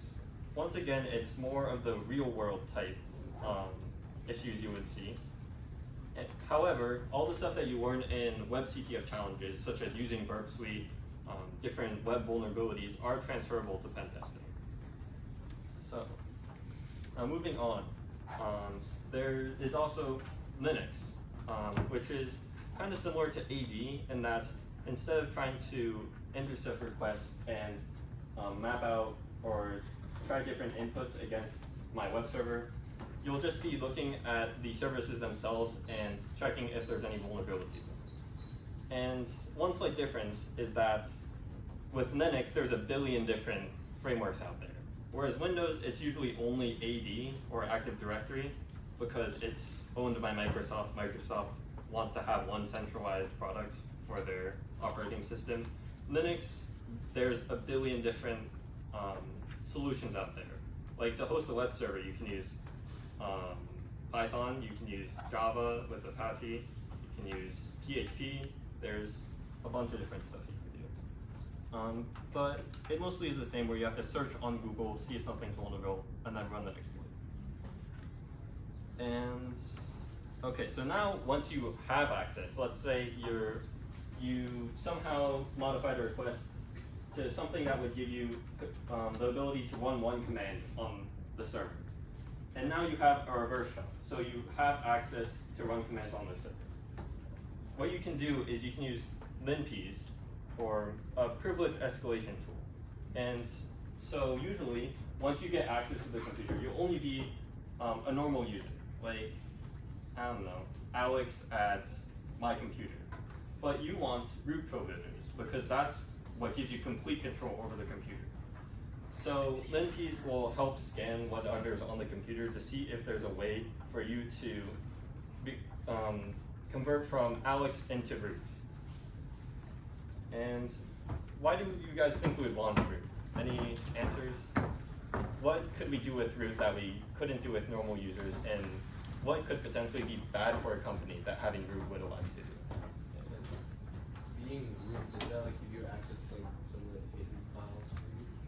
once again, it's more of the real world type issues you would see. However, all the stuff that you learn in web CTF challenges, such as using Burp Suite different web vulnerabilities are transferable to pen testing. So, moving on, there is also Linux, which is kind of similar to AD in that instead of trying to intercept requests and map out or try different inputs against my web server, you'll just be looking at the services themselves and checking if there's any vulnerabilities. And one slight difference is that with Linux, there's a billion different frameworks out there. Whereas Windows, it's usually only AD or Active Directory because it's owned by Microsoft. Microsoft wants to have one centralized product for their operating system. Linux, there's a billion different solutions out there. Like to host a web server, you can use Python, you can use Java with Apache, you can use PHP. There's a bunch of different stuff you can do. But it mostly is the same where you have to search on Google, see if something's vulnerable, and then run that exploit. And okay, so now once you have access, let's say you somehow modified a request to something that would give you the ability to run one command on the server. And now you have a reverse shell, so you have access to run commands on the server. What you can do is you can use LinPs, or a privileged escalation tool. And so usually, once you get access to the computer, you'll only be a normal user, like, I don't know, Alex at my computer. But you want root provisions, because that's what gives you complete control over the computer. So LinPs will help scan whatever's on the computer to see if there's a way for you to convert from Alex into root. And why do you guys think we would want root? Any answers? What could we do with root that we couldn't do with normal users, and what could potentially be bad for a company that having root would allow you to do? Being root, does that like give you access to like some of the hidden files?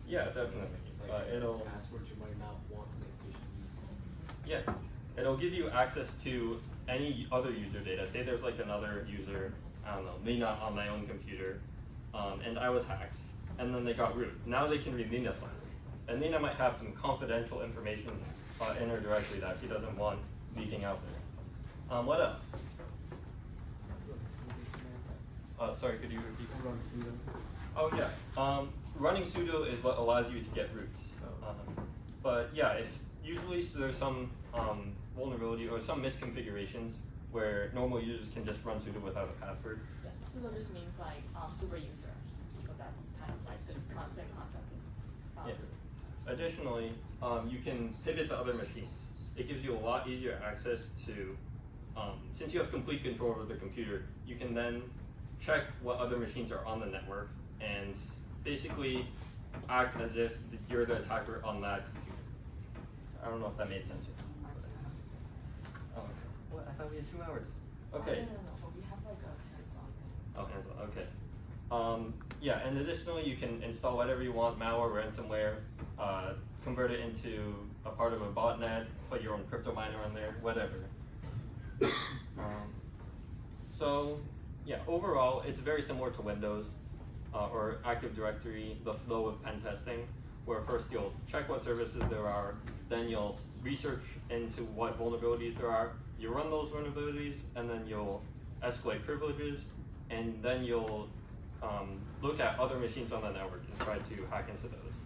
Yeah, definitely. Like It'll passwords you might not want to yeah, it'll give you access to any other user data. Say there's like another user, I don't know, me not on my own computer, and I was hacked, and then they got root. Now they can read Nina's files, and Nina might have some confidential information in her directory that she doesn't want leaking out there. What else? Sorry, could you repeat? Oh yeah, running sudo is what allows you to get roots. But yeah, if usually so there's some vulnerability or some misconfigurations where normal users can just run sudo without a password. Yeah, sudo just means like super user. So that's kind of like this same concept is Yeah. Additionally, you can pivot to other machines. It gives you a lot easier access to, since you have complete control over the computer, you can then check what other machines are on the network and basically act as if you're the attacker on that computer. I don't know if that made sense. Oh, what? I thought we had 2 hours. Okay. No, we have like a hands-on thing. Oh, hands-on. Okay. Yeah, and additionally, you can install whatever you want, malware, ransomware, convert it into a part of a botnet, put your own crypto miner on there, whatever. So, yeah, overall, it's very similar to Windows or Active Directory, the flow of pen testing, where first you'll check what services there are, then you'll research into what vulnerabilities there are, you run those vulnerabilities, and then you'll escalate privileges, and then you'll look at other machines on the network and try to hack into those.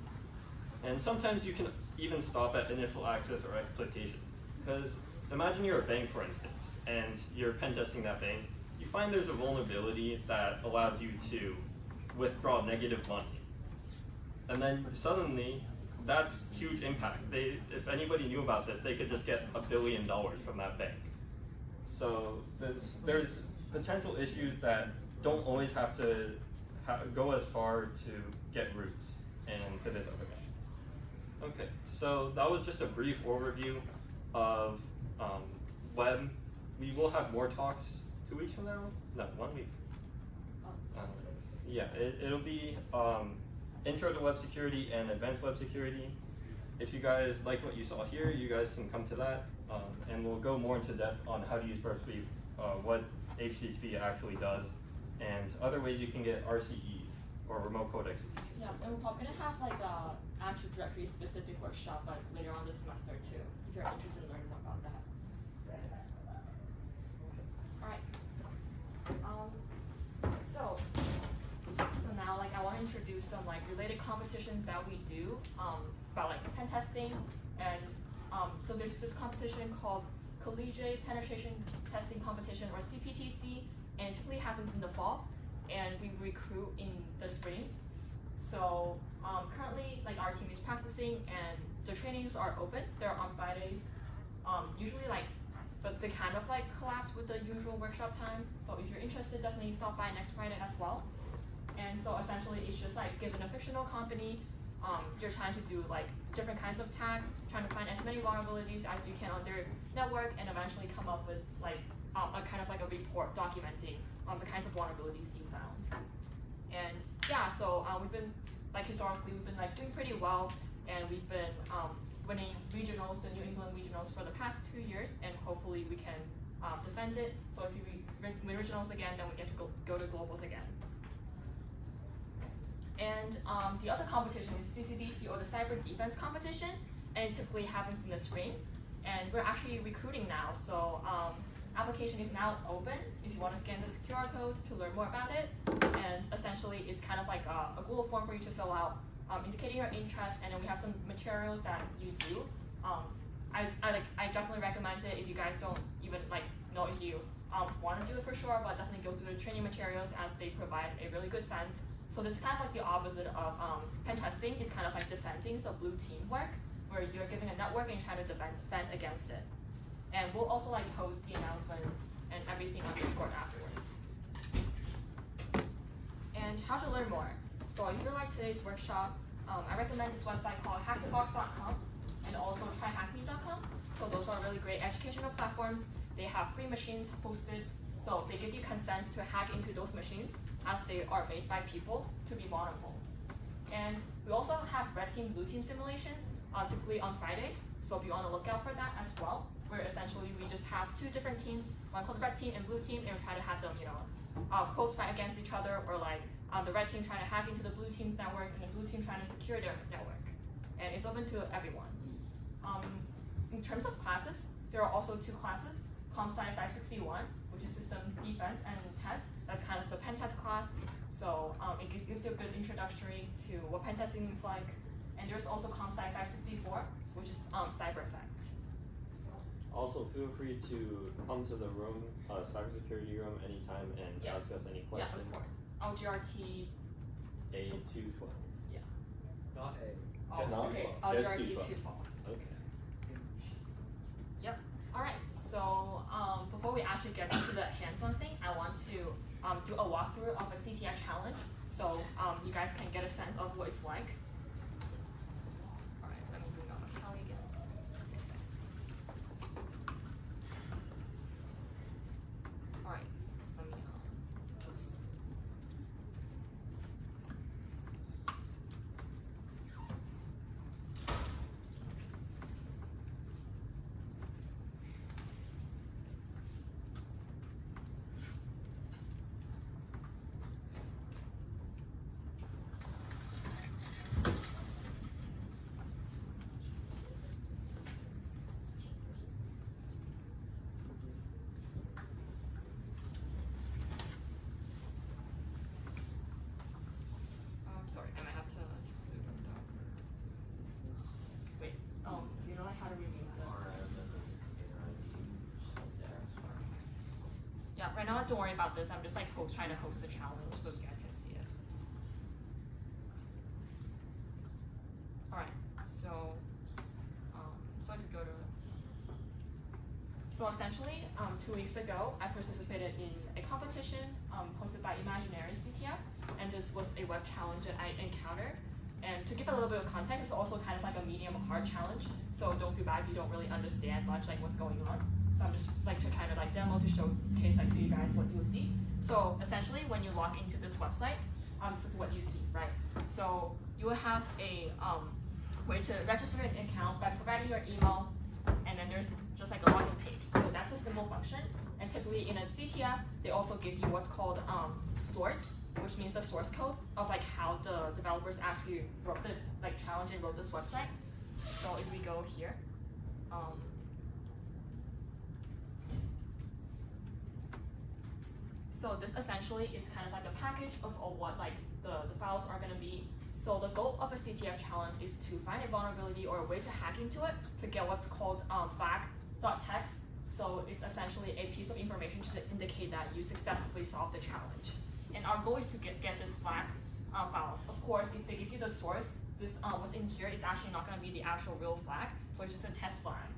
And sometimes you can even stop at initial access or exploitation. Because imagine you're a bank, for instance, and you're pen testing that bank. You find there's a vulnerability that allows you to withdraw negative money. And then suddenly, that's huge impact. If anybody knew about this, they could just get $1 billion from that bank. So there's potential issues that don't always have to go as far to get roots and pivot to other machines. Okay, so that was just a brief overview of web. We will have more talks 2 weeks from now? No, 1 week. Yeah, it'll be intro to web security and advanced web security. If you guys liked what you saw here, you guys can come to that, and we'll go more into depth on how to use Burp Suite, what HTTP actually does, and other ways you can get RCEs, or remote code execution. Yeah, and we're probably gonna have like a Active Directory specific workshop like later on this semester too, if you're interested in learning more about that. Alright. So now like I wanna introduce some like related competitions that we do about like pen testing and so there's this competition called Collegiate Penetration Testing Competition or CPTC and it typically happens in the fall and we recruit in the spring. So currently, like our team is practicing, and the trainings are open. They're on Fridays. Usually, but they kind of like collapse with the usual workshop time. So if you're interested, definitely stop by next Friday as well. And so essentially, it's just like given a fictional company, you're trying to do like different kinds of tags, trying to find as many vulnerabilities as you can on their network, and eventually come up with like a kind of like a report documenting the kinds of vulnerabilities you found. And yeah, so we've been like historically we've been like doing pretty well, and we've been winning regionals, the New England regionals for the past 2 years, and hopefully we can defend it. So if we win regionals again, then we get to go to globals again. And the other competition is CCDC or the Cyber Defense Competition, and it typically happens in the spring. And we're actually recruiting now, so application is now open if you want to scan this QR code to learn more about it. And essentially, it's kind of like a Google form for you to fill out, indicating your interest. And then we have some materials that you do. I definitely recommend it if you guys don't even like know if you want to do it for sure, but definitely go through the training materials as they provide a really good sense. So this is kind of like the opposite of pen testing. It's kind of like defending, so blue team work, where you're giving a network and you're trying to defend against it. And we'll also like post the announcements and everything on Discord afterwards. And how to learn more. So if you like today's workshop, I recommend this website called hackthebox.com and also tryhackme.com. So those are really great educational platforms. They have free machines hosted, so they give you consent to hack into those machines as they are made by people to be vulnerable. And we also have red team, blue team simulations, typically on Fridays. So be on the lookout for that as well, where essentially we just have two different teams, one called red team and blue team, and we try to have them, close fight against each other, or like the red team trying to hack into the blue team's network and the blue team trying to secure their network. And it's open to everyone. In terms of classes, there are also two classes, CompSci 561, which is systems defense and test. That's kind of the pen test class. So it gives you a good introductory to what pen testing is like. And there's also CompSci 564, which is cyber effects. Also, feel free to come to the room, cybersecurity room, anytime and ask us any questions. Yeah, of course. LGRT. A212. Yeah. Not A. Oh, Just okay. 212. Just LGRT 212. 212. Okay. Yep. All right. So before we actually get to the hands-on thing, I want to do a walkthrough of a CTF challenge, so you guys can get a sense of what it's like. All right. Let me bring on my Callie again. All right. Let me post. Sorry, I might have to sudo docker. Wait, do you know like how to remove the? Yeah, right now don't worry about this. I'm just like trying to host the challenge so you guys can see it. Alright, so so I could go to so essentially, 2 weeks ago, I participated in a competition hosted by Imaginary CTF, and this was a web challenge that I encountered. And to give a little bit of context, it's also kind of like a medium hard challenge, so don't feel bad if you don't really understand much like what's going on. So I'm just like to kind of like demo to showcase like to you guys what you'll see. So essentially, when you log into this website, this is what you see, right? So you will have a way to register an account by providing your email, and then there's just like a login page. So that's a simple function. And typically in a CTF, they also give you what's called source, which means the source code of like how the developers actually wrote the challenge and wrote this website. So if we go here, so this essentially is kind of like a package of what like the files are going to be. So the goal of a CTF challenge is to find a vulnerability or a way to hack into it to get what's called flag.txt. So it's essentially a piece of information to indicate that you successfully solved the challenge. And our goal is to get this flag file. Of course, if they give you the source, this what's in here is actually not going to be the actual real flag. So it's just a test flag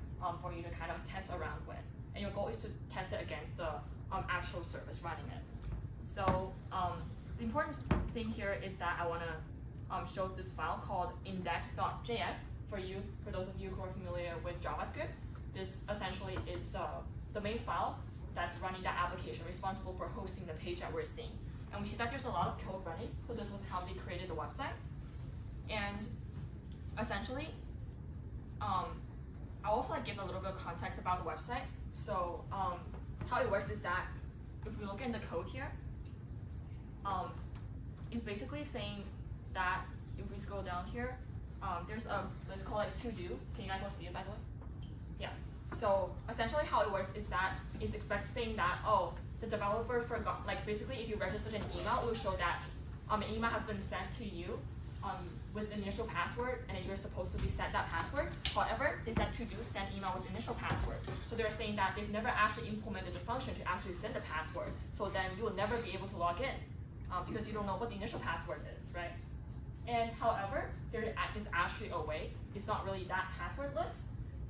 for you to kind of test around with. And your goal is to test it against the actual service running it. So the important thing here is that I want to show this file called index.js for those of you who are familiar with JavaScript. This essentially is the main file that's running that application, responsible for hosting the page that we're seeing. And we see that there's a lot of code running, so this was how they created the website. And essentially, I'll also give a little bit of context about the website. So how it works is that if we look in the code here, it's basically saying that if we scroll down here, there's a, let's call it to do. Can you guys all see it by the way? Yeah. So essentially how it works is that it's saying that, oh, the developer forgot, like basically if you registered an email, it will show that an email has been sent to you with the initial password, and you're supposed to be set that password. However, is that to do send email with initial password. So they're saying that they've never actually implemented the function to actually send the password. So then you will never be able to log in because you don't know what the initial password is, right? And however, there is actually a way. It's not really that passwordless.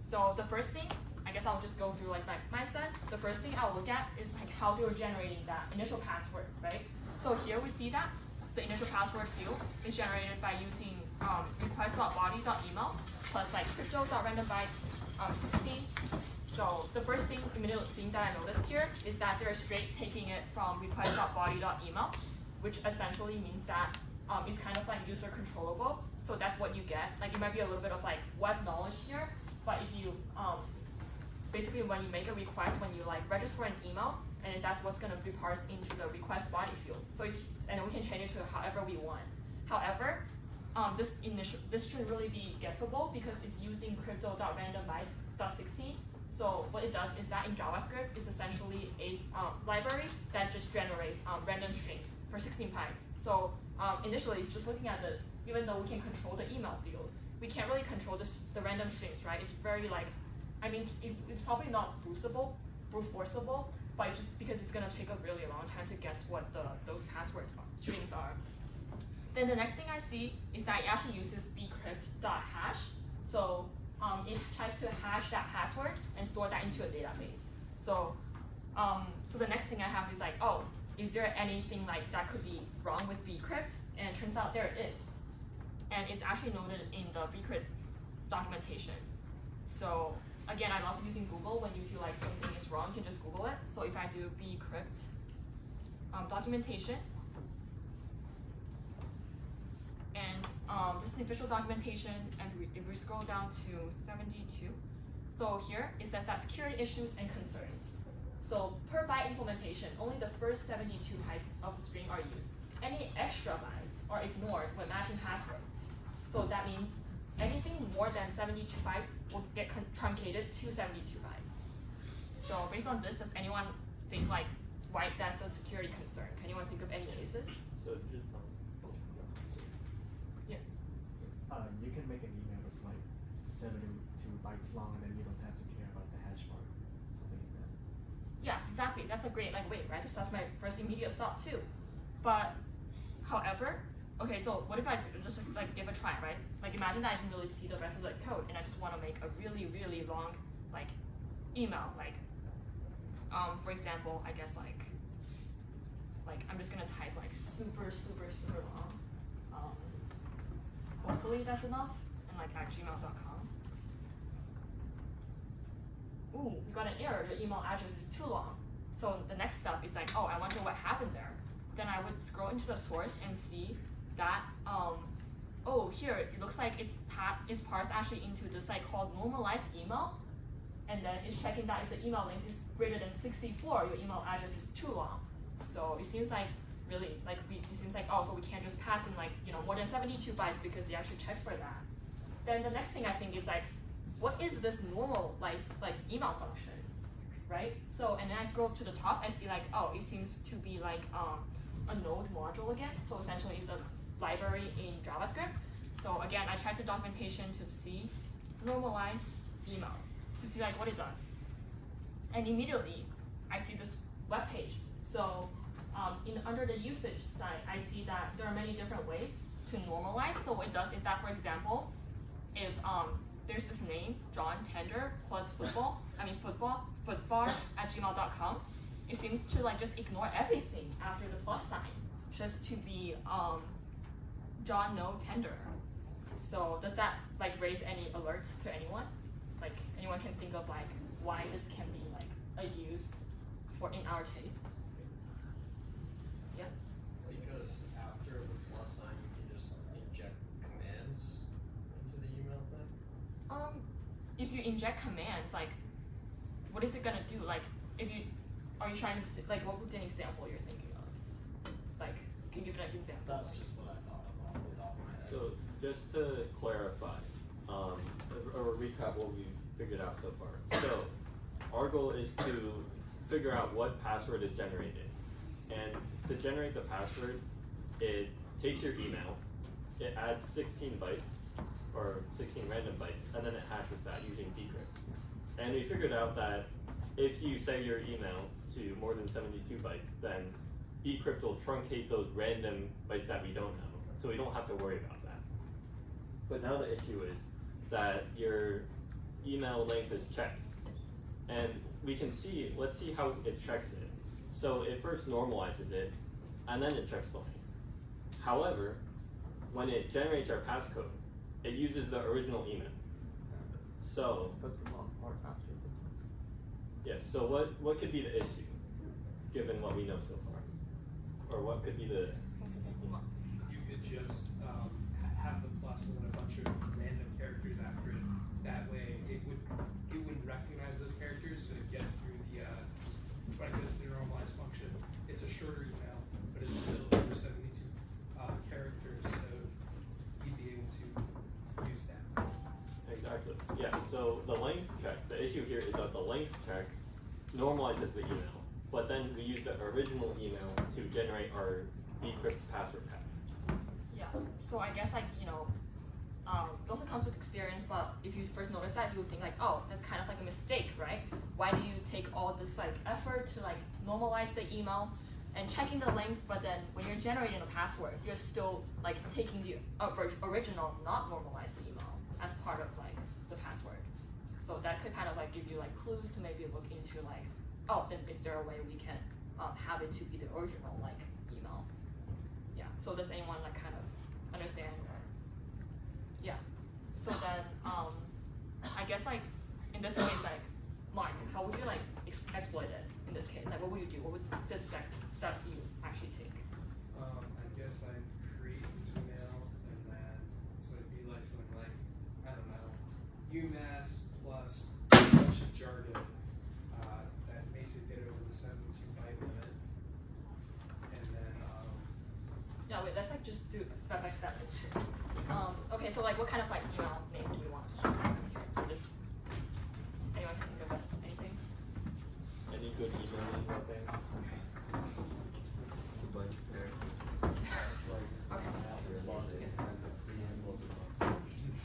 So the first thing, I guess I'll just go through like my mindset. The first thing I'll look at is like how they were generating that initial password, right? So here we see that the initial password field is generated by using request.body.email plus like crypto.randombytes 16. So the first thing, immediate thing that I noticed here is that they're straight taking it from request.body.email, which essentially means that it's kind of like user controllable. So that's what you get. Like it might be a little bit of like web knowledge here, but if you basically when you make a request, when you like register an email, and that's what's going to be parsed into the request body field. So and we can change it to however we want. However, this shouldn't really be guessable because it's using crypto.randombytes.16. So what it does is that in JavaScript, it's essentially a library that just generates random strings for 16 bytes. So initially, just looking at this, even though we can control the email field, we can't really control the random strings, right? It's very like, I mean, it's probably not brute forceable, but just because it's gonna take a really long time to guess what those password strings are. Then the next thing I see is that it actually uses bcrypt.hash. So it tries to hash that password and store that into a database. So so the next thing I have is like, oh, is there anything like that could be wrong with bcrypt? And it turns out there it is. And it's actually noted in the bcrypt documentation. So again, I love using Google. When you feel like something is wrong, you can just Google it. So if I do bcrypt documentation, and this is the official documentation, and if we scroll down to 72, so here it says that security issues and concerns. So per byte implementation, only the first 72 bytes of the string are used. Any extra bytes are ignored when matching passwords. So that means anything more than 72 bytes will get truncated to 72 bytes. So based on this, does anyone think like why that's a security concern? Can anyone think of any cases? So just Yeah. You can make an email that's like 72 bytes long, and then you don't have to care about the hash mark. Something like that. Yeah, exactly. That's a great like way, right? So that's my first immediate thought too. But however, okay, so what if I just like give a try, right? Like imagine that I can really see the rest of the code and I just want to make a really, really long like email. Like for example, I guess like I'm just gonna type like super, super, super long. Hopefully that's enough. And like at gmail.com. Ooh, we got an error, the email address is too long. So the next step is like, oh, I wonder what happened there. Then I would scroll into the source and see that, oh, here, it looks like it's parsed actually into this like called normalized email. And then it's checking that if the email length is greater than 64, your email address is too long. So it seems like really like it seems like, oh, so we can't just pass in like, you know, more than 72 bytes because it actually checks for that. Then the next thing I think is like, what is this normalized like email function, right? So and then I scroll to the top, I see like, oh, it seems to be like a node module again. So essentially it's a library in JavaScript. So again, I checked the documentation to see normalize email, to see like what it does. And immediately I see this web page. So under the usage side, I see that there are many different ways to normalize. So what it does is that, for example, if there's this name, John Tender plus football @gmail.com, it seems to like just ignore everything after the plus sign, just to be John No Tender. So does that like raise any alerts to anyone? Like anyone can think of like why this can be like a use for in our case? Yeah. Because after the plus sign, you can just inject commands into the email thing. If you inject commands, like, what is it gonna do? Like, are you trying to like, what would be an example you're thinking of? Like, can you give an example? That's just what I thought of off the top of my head. So just to clarify, or recap what we've figured out so far. So our goal is to figure out what password is generated. And to generate the password, it takes your email, it adds 16 bytes, or 16 random bytes, and then it hashes that using decrypt. And we figured out that if you set your email to more than 72 bytes, then decrypt will truncate those random bytes that we don't know, so we don't have to worry about that. But now the issue is that your email length is checked. And we can see, let's see how it checks it. So it first normalizes it, and then it checks the length. However, when it generates our passcode, it uses the original email. So, yes, so what could be the issue, given what we know so far? Or what could be the... You could just have the plus and then a bunch of random characters after it. That way, it wouldn't recognize those characters, so it'd get it through the when it goes to the normalize function. It's a shorter email, but it's still over 72 characters, so you'd be able to use that. Exactly, yeah, so the length check, the issue here is that the length check normalizes the email, but then we use the original email to generate our decrypt password hash. Yeah. So I guess like, you know, it also comes with experience, but if you first notice that, you would think like, oh, that's kind of like a mistake, right? Why do you take all this like effort to like normalize the email and checking the length, but then when you're generating a password, you're still like taking the original, not normalized email as part of like the password. So that could kind of like give you like clues to maybe look into like, oh, then is there a way we can have it to be the original like email? Yeah. So does anyone like kind of understand? Yeah. So then I guess like in this case, like Mark, how would you like exploit it in this case? Like what would you do? What would the steps you actually take? I guess I'd create an email and then, so it'd be like something like, I don't know, UMass plus a bunch of jargon that makes it get over the 72 byte limit. And then, Yeah, wait, let's like just do step by step. Okay, so like what kind of like email name do we want to just anyone can think of anything? Any good email names out there?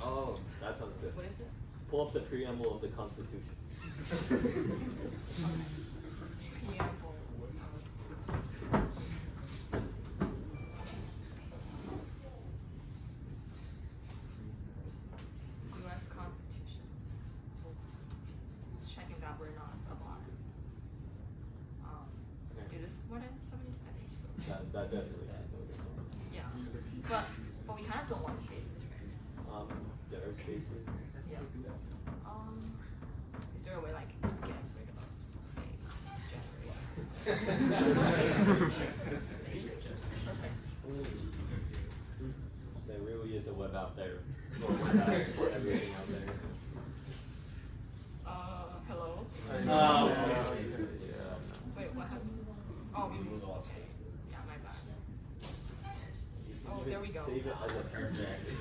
Oh, that sounds good. What is it? Pull up the preamble of the Constitution. Preamble. US Constitution. Checking that we're not a bot. Okay. Is this more than 70? I think so. That definitely. Yeah. But we kind of don't want spaces, right? There are spaces. Yeah. Is there a way like get rid of space? Perfect. There really is a web out there. Or web out for everything out there. Hello? Yeah. Wait, what happened? Oh, we moved all spaces. Yeah, my bad. there we go. Save it as a project.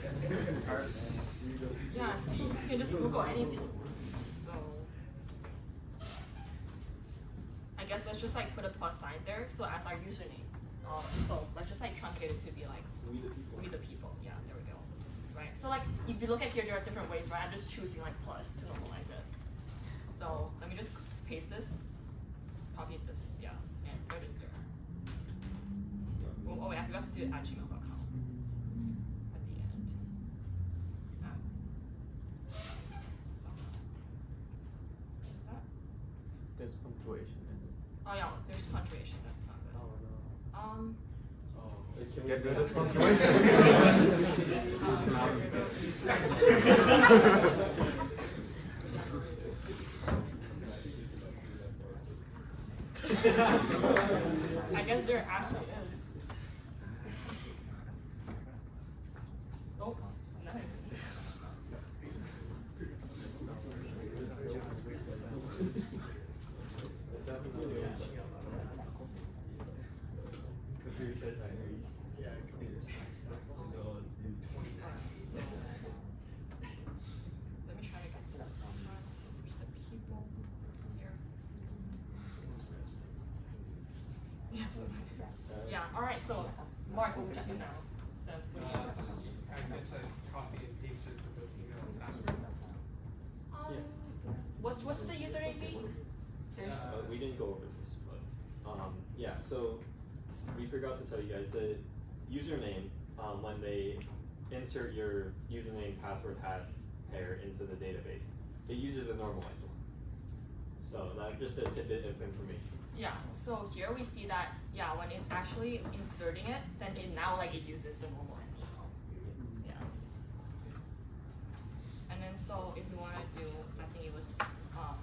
Yeah, see, you can just Google anything. So I guess let's just like put a plus sign there. So as our username. So let's just like truncate it to be like We the people. we the people. Yeah, there we go. Right. So like if you look at here, there are different ways, right? I'm just choosing like plus to normalize it. So let me just paste this, copy this, yeah, and register. Oh wait, I forgot to do it at gmail.com at the end. What is that? There's punctuation. Oh yeah, there's punctuation. That's not good. Can we Get rid do of that? I guess there actually is. Oh, nice. Yeah, computer science. Let me try to get to the people here. Yes. Yeah, alright, so Mark, what would you do now? Then what do you I guess I copy and paste it for the email and password. What's the username be? There's We didn't go over this, but yeah. So we forgot to tell you guys the username when they insert your username password hash pair into the database, it uses a normalized one. So that's just a tidbit of information. yeah, so here we see that when it's actually inserting it, then it now like it uses the normalized email. Yeah. And then so if we wanna do, I think it was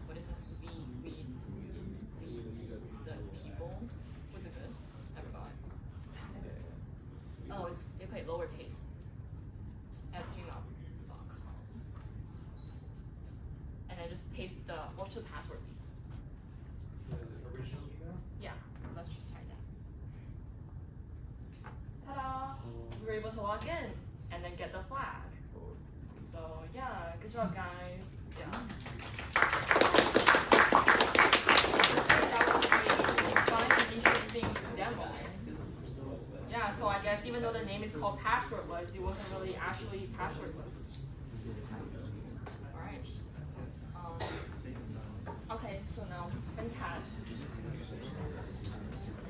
what is it? The people. Was it this? I forgot. Oh, it's okay, lowercase. At gmail.com. And then just paste what should the password be? Is it original email? Yeah, let's just try that. Ta-da! We were able to log in and then get the flag. So yeah, good job guys. Yeah. That was a fun and interesting demo. Yeah, so I guess even though the name is called passwordless, it wasn't really actually passwordless. Alright. Okay, so now Venkat.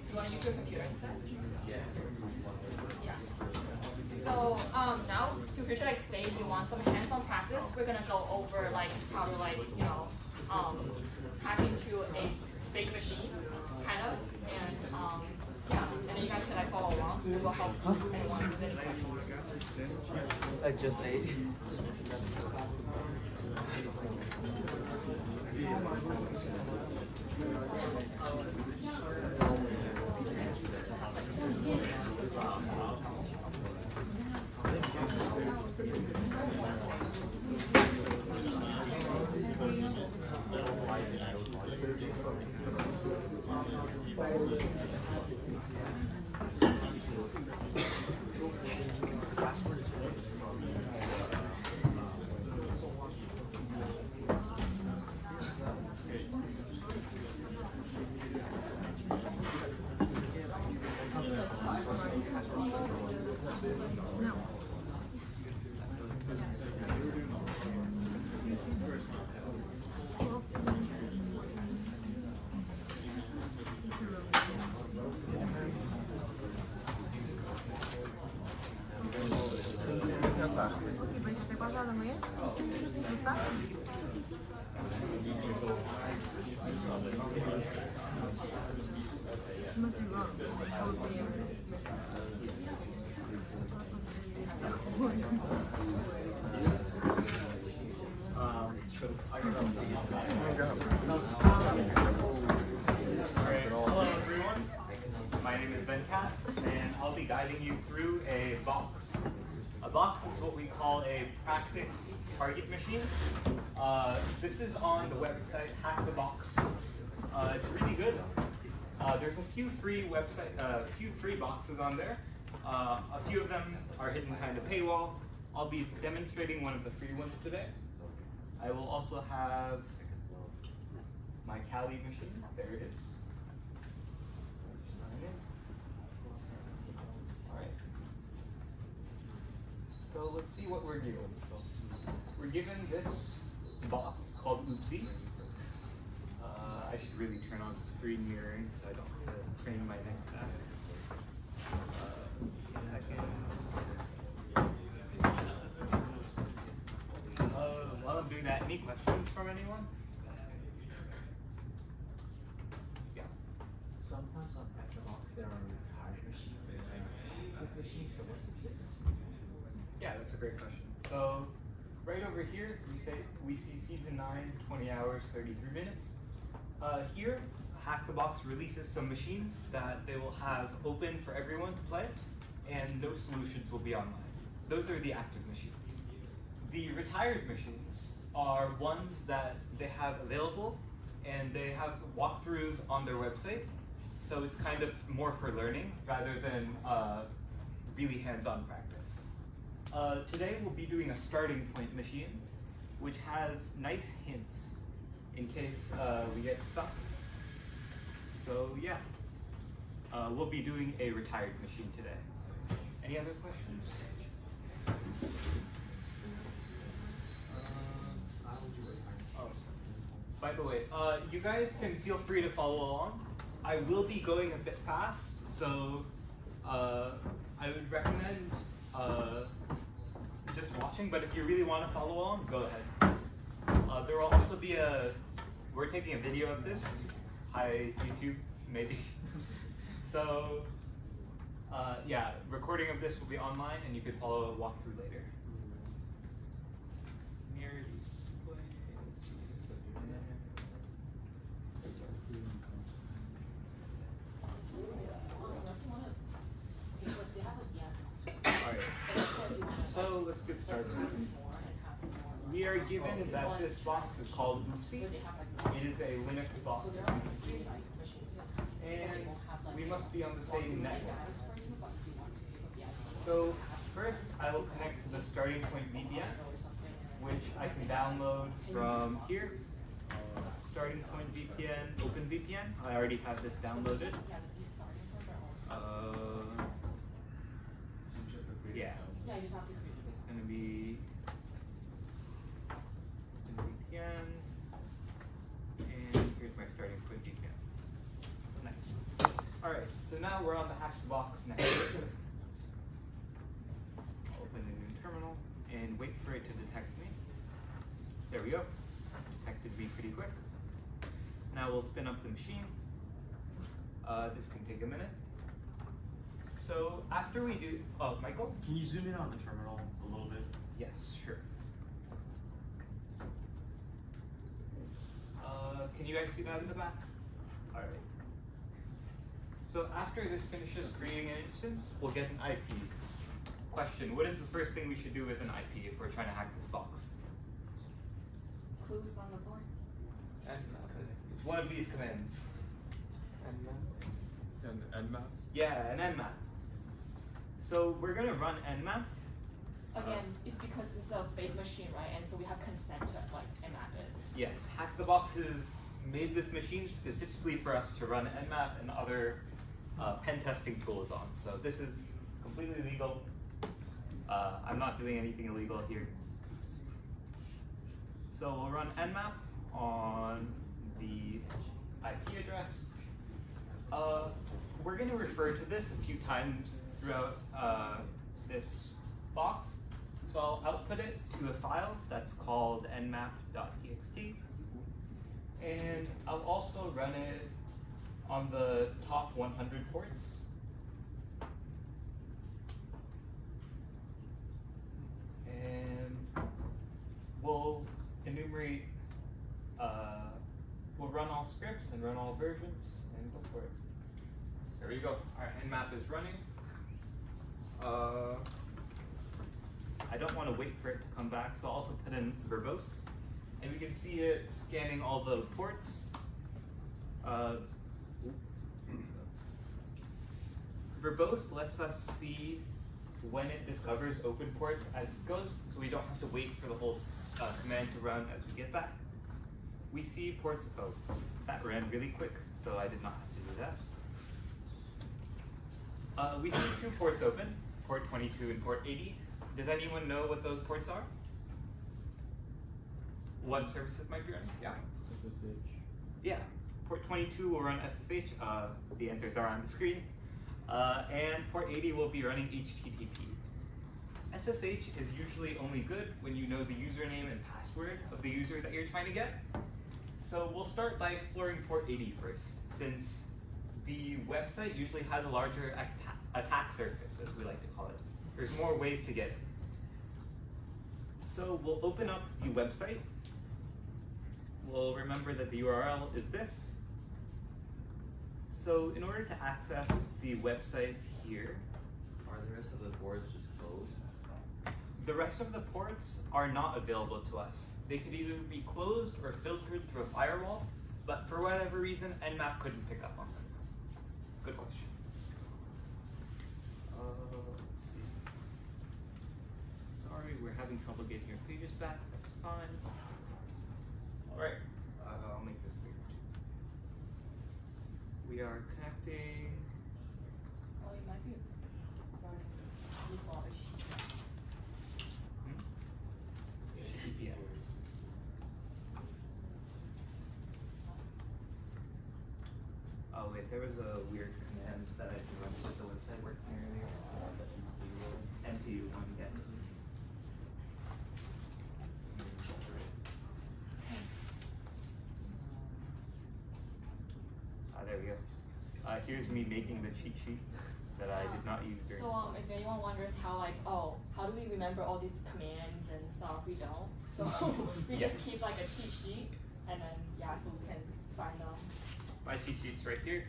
You want to use your computer instead? Yeah. So now feel free to like stay if you want some hands-on practice. We're gonna go over like how to like hack into a fake machine, kind of, and yeah, and then you guys can like follow along. It will help anyone with any questions. I just ate. Hello everyone, my name is Venkat, and I'll be guiding you through a box. A box is what we call a practice target machine. This is on the website Hack the Box. It's really good. There's a few free boxes on there. A few of them are hidden behind a paywall. I'll be demonstrating one of the free ones today. I will also have my Kali machine. There it is. Alright. So let's see what we're given. We're given this box called Oopsie. I should really turn on screen mirroring so I don't have to crane my neck back. While I'm doing that, any questions from anyone? Yeah. Sometimes on Xbox there are retired machines and quick machines, so what's the difference? Yeah, that's a great question. So, right over here, we see season 9, 20 hours, 33 minutes. Here, Hack the Box releases some machines that they will have open for everyone to play, and no solutions will be online. Those are the active machines. The retired machines are ones that they have available, and they have walkthroughs on their website. So it's kind of more for learning rather than really hands-on practice. Today we'll be doing a starting point machine, which has nice hints in case we get stuck. So yeah, we'll be doing a retired machine today. Any other questions? By the way, you guys can feel free to follow along. I will be going a bit fast, so I would recommend just watching, but if you really want to follow along, go ahead. There will also be we're taking a video of this. Hi, YouTube, maybe. So, yeah, recording of this will be online, and you can follow a walkthrough later. Mirror display. Alright, so let's get started. We are given that this box is called Oopsie. It is a Linux box, as you can see. And we must be on the same network. So first, I will connect to the starting point VPN, which I can download from here. Starting point VPN, OpenVPN. I already have this downloaded. Yeah. It's going to be VPN, and here's my starting point VPN. Nice. All right, so now we're on the Hack the Box network. I'll open a new terminal and wait for it to detect me. There we go. Detected me pretty quick. Now we'll spin up the machine. This can take a minute. So after we do, Michael? Can you zoom in on the terminal a little bit? Yes, sure. Can you guys see that in the back? All right. So after this finishes creating an instance, we'll get an IP. Question, what is the first thing we should do with an IP if we're trying to hack this box? Clues on the board. One of these commands. Nmap? Yeah, an nmap. So we're gonna run nmap. Again, it's because this is a fake machine, right? And so we have consent to like map it. Yes, Hack the Boxes made this machine specifically for us to run nmap and other pen testing tools on. So this is completely legal. I'm not doing anything illegal here. So we'll run nmap on the IP address. We're going to refer to this a few times throughout this box. So I'll output it to a file that's called nmap.txt. And I'll also run it on the top 100 ports. And we'll enumerate, we'll run all scripts and run all versions and go for it. There we go. Our nmap is running. I don't want to wait for it to come back, so I'll also put in verbose. And we can see it scanning all the ports. Verbose lets us see when it discovers open ports as it goes, so we don't have to wait for the whole command to run as we get back. We see ports, oh, that ran really quick, so I did not have to do that. We see 2 ports open, port 22 and port 80. Does anyone know what those ports are? What services might be running? Yeah. SSH. Yeah, port 22 will run SSH. The answers are on the screen. And port 80 will be running HTTP. SSH is usually only good when you know the username and password of the user that you're trying to get. So we'll start by exploring port 80 first, since the website usually has a larger attack surface, as we like to call it. There's more ways to get it. So we'll open up the website. We'll remember that the URL is this. So in order to access the website here, Are the rest of the boards just closed? the rest of the ports are not available to us. They could either be closed or filtered through a firewall, but for whatever reason, Nmap couldn't pick up on them. Good question. Let's see. Sorry, we're having trouble getting your pages back. That's fine. All right, I'll make this bigger too. We are connecting. Oh, it might be running default. HTTPS. Oh wait, there was a weird command that I did with the website working earlier. MPU1 get. There we go. Here's me making the cheat sheet that I did not use during. So if anyone wonders how how do we remember all these commands and stuff, we don't. So we just keep like a cheat sheet, and then yeah, so we can find them. My cheat sheet's right here.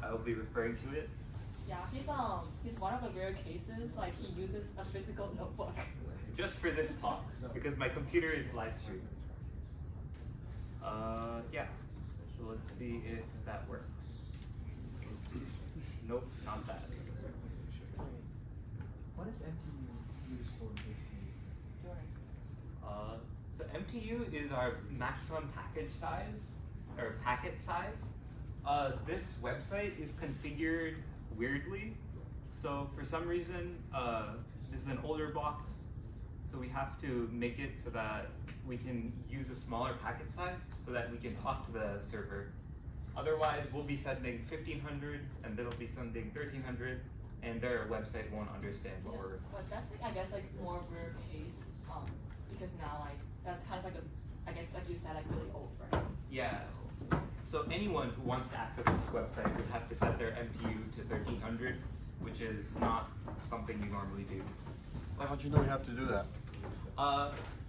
I will be referring to it. Yeah, he's one of the rare cases like he uses a physical notebook. Just for this talk, because my computer is live streaming. Yeah. So let's see if that works. Nope, not that. What is MTU used for basically? So MTU is our maximum package size, or packet size. This website is configured weirdly. So for some reason, this is an older box, so we have to make it so that we can use a smaller packet size so that we can talk to the server. Otherwise, we'll be sending 1500 and they'll be sending 1300, and their website won't understand what we're. But that's I guess like more rare case, because now like that's kind of like I guess like you said like really old, right? Yeah. So anyone who wants to access this website would have to set their MTU to 1300, which is not something you normally do. How'd you know you have to do that?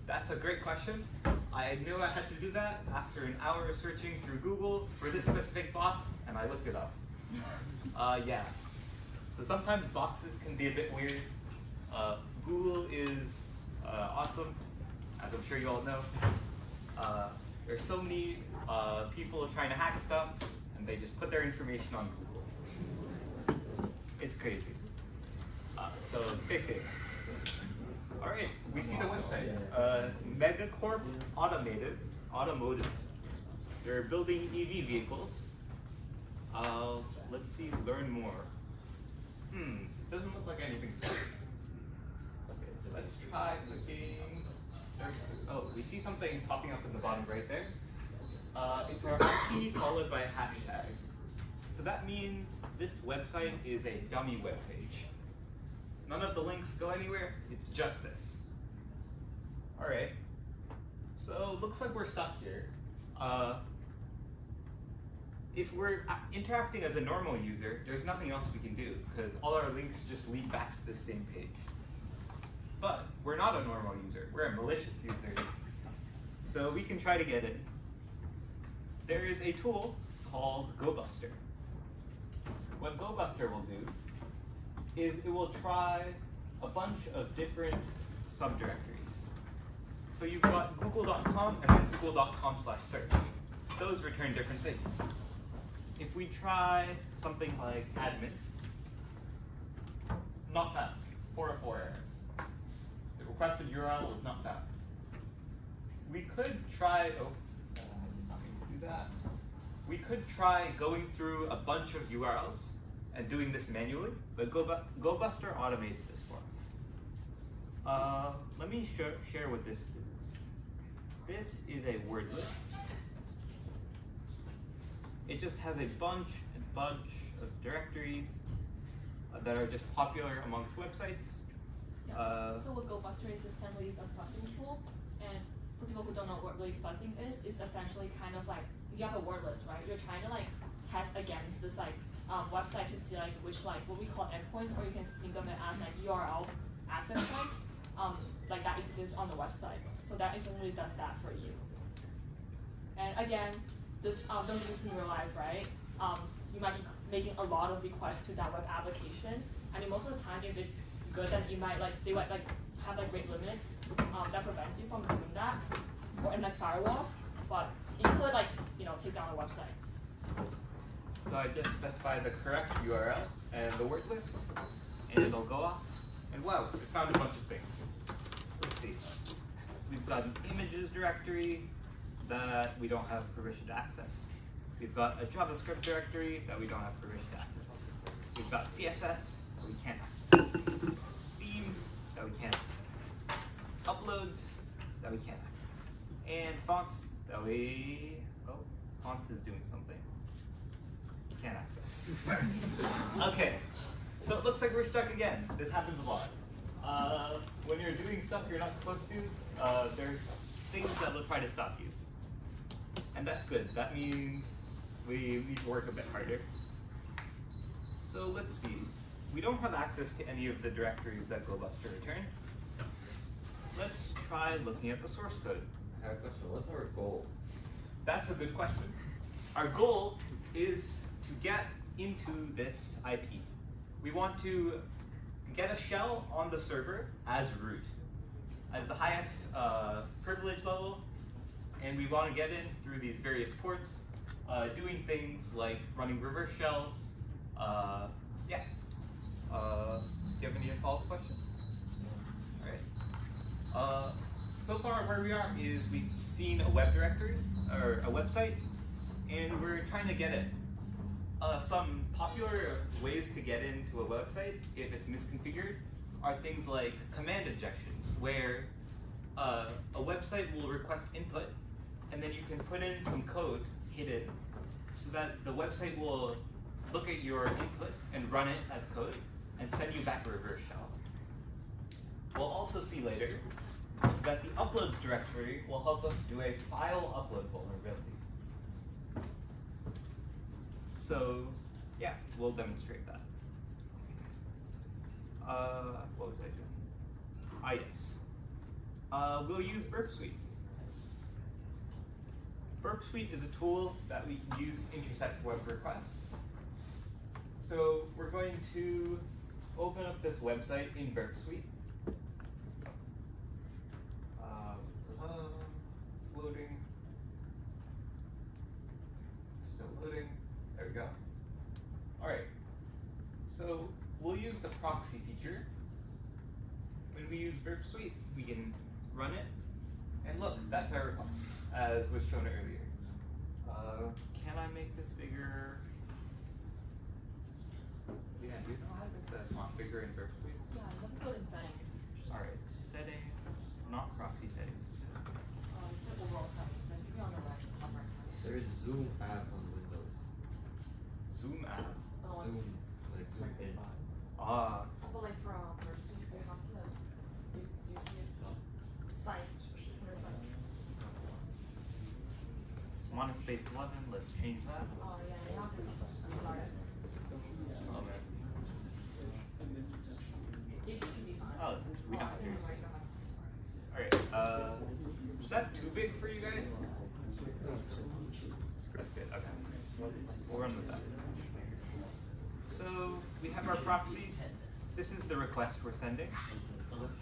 That's a great question. I knew I had to do that after an hour of searching through Google for this specific box, and I looked it up. Yeah. So sometimes boxes can be a bit weird. Google is awesome, as I'm sure you all know. There's so many people trying to hack stuff, and they just put their information on Google. It's crazy. So stay safe. All right, we see the website. Megacorp Automotive. They're building EV vehicles. Let's see, learn more. Doesn't look like anything special. Okay, so let's try clicking services. Oh, we see something popping up in the bottom right there. It's our IP followed by a hashtag. So that means this website is a dummy web page. None of the links go anywhere, it's just this. All right, so looks like we're stuck here. If we're interacting as a normal user, there's nothing else we can do because all our links just lead back to the same page. But we're not a normal user, we're a malicious user. So we can try to get in. There is a tool called GoBuster. What GoBuster will do is it will try a bunch of different subdirectories. So you've got google.com and then google.com/search. Those return different things. If we try something like admin, not found. 404 error. The requested URL was not found. We could try, not going to do that. We could try going through a bunch of URLs and doing this manually, but GoBuster automates this for us. Let me share what this is. This is a word list. It just has a bunch of directories that are just popular amongst websites. Yeah. So what GoBuster is essentially is a fuzzing tool, and for people who don't know what really fuzzing is essentially kind of like you have a word list, right? You're trying to like test against this like website to see like which like what we call endpoints, or you can think of it as like URL access points, like that exists on the website. So that essentially does that for you. And again, this don't do this in real life, right? You might be making a lot of requests to that web application, and most of the time, if it's good, then you might they might like have like rate limits that prevents you from doing that, or in like firewalls. But it could like take down a website. So I just specify the correct URL and the word list, and it'll go off. And wow, it found a bunch of things. Let's see. We've got an images directory that we don't have permission to access. We've got a JavaScript directory that we don't have permission to access. We've got CSS that we can't access. Themes that we can't access. Uploads that we can't access. And fonts that fonts is doing something. You can't access. Okay, so it looks like we're stuck again. This happens a lot. When you're doing stuff you're not supposed to, there's things that will try to stop you. And that's good. That means we need to work a bit harder. So let's see. We don't have access to any of the directories that GoBuster returned. Let's try looking at the source code. I have a question. What's our goal? That's a good question. Our goal is to get into this IP. We want to get a shell on the server as root, as the highest privilege level, and we want to get in through these various ports, doing things like running reverse shells. Yeah. Do you have any follow-up questions? All right. So far, where we are is we've seen a web directory or a website, and we're trying to get in. Some popular ways to get into a website, if it's misconfigured, are things like command injections, where a website will request input, and then you can put in some code hidden, so that the website will look at your input and run it as code, and send you back a reverse shell. We'll also see later that the uploads directory will help us do a file upload vulnerability. So, yeah, we'll demonstrate that. What was I doing? Yes. We'll use Burp Suite. Burp Suite is a tool that we can use to intercept web requests. So we're going to open up this website in Burp Suite. It's loading. Still loading. There we go. All right. So we'll use the proxy feature. When we use Burp Suite, we can run it, and look, that's our request, as was shown earlier. Can I make this bigger? Yeah, do you know how to make the font bigger in Burp Suite? Yeah, you have to go in settings. All right, settings, not proxy settings. It's the overall settings. Then you're on the left top right hand. There is Zoom app on Windows. Zoom app. Oh, Zoom, like Zoom in. Ah, But like for first, you have to. Do you see it? Size. What is that? monospace 11. Let's change that. Oh yeah, you have to restart. Restart it. Oh man. It should be fine. Oh, we don't have to. Never mind, you don't have to restart. All right. Is that too big for you guys? That's good. Okay. We'll run with that. So we have our proxy. This is the request we're sending. Let's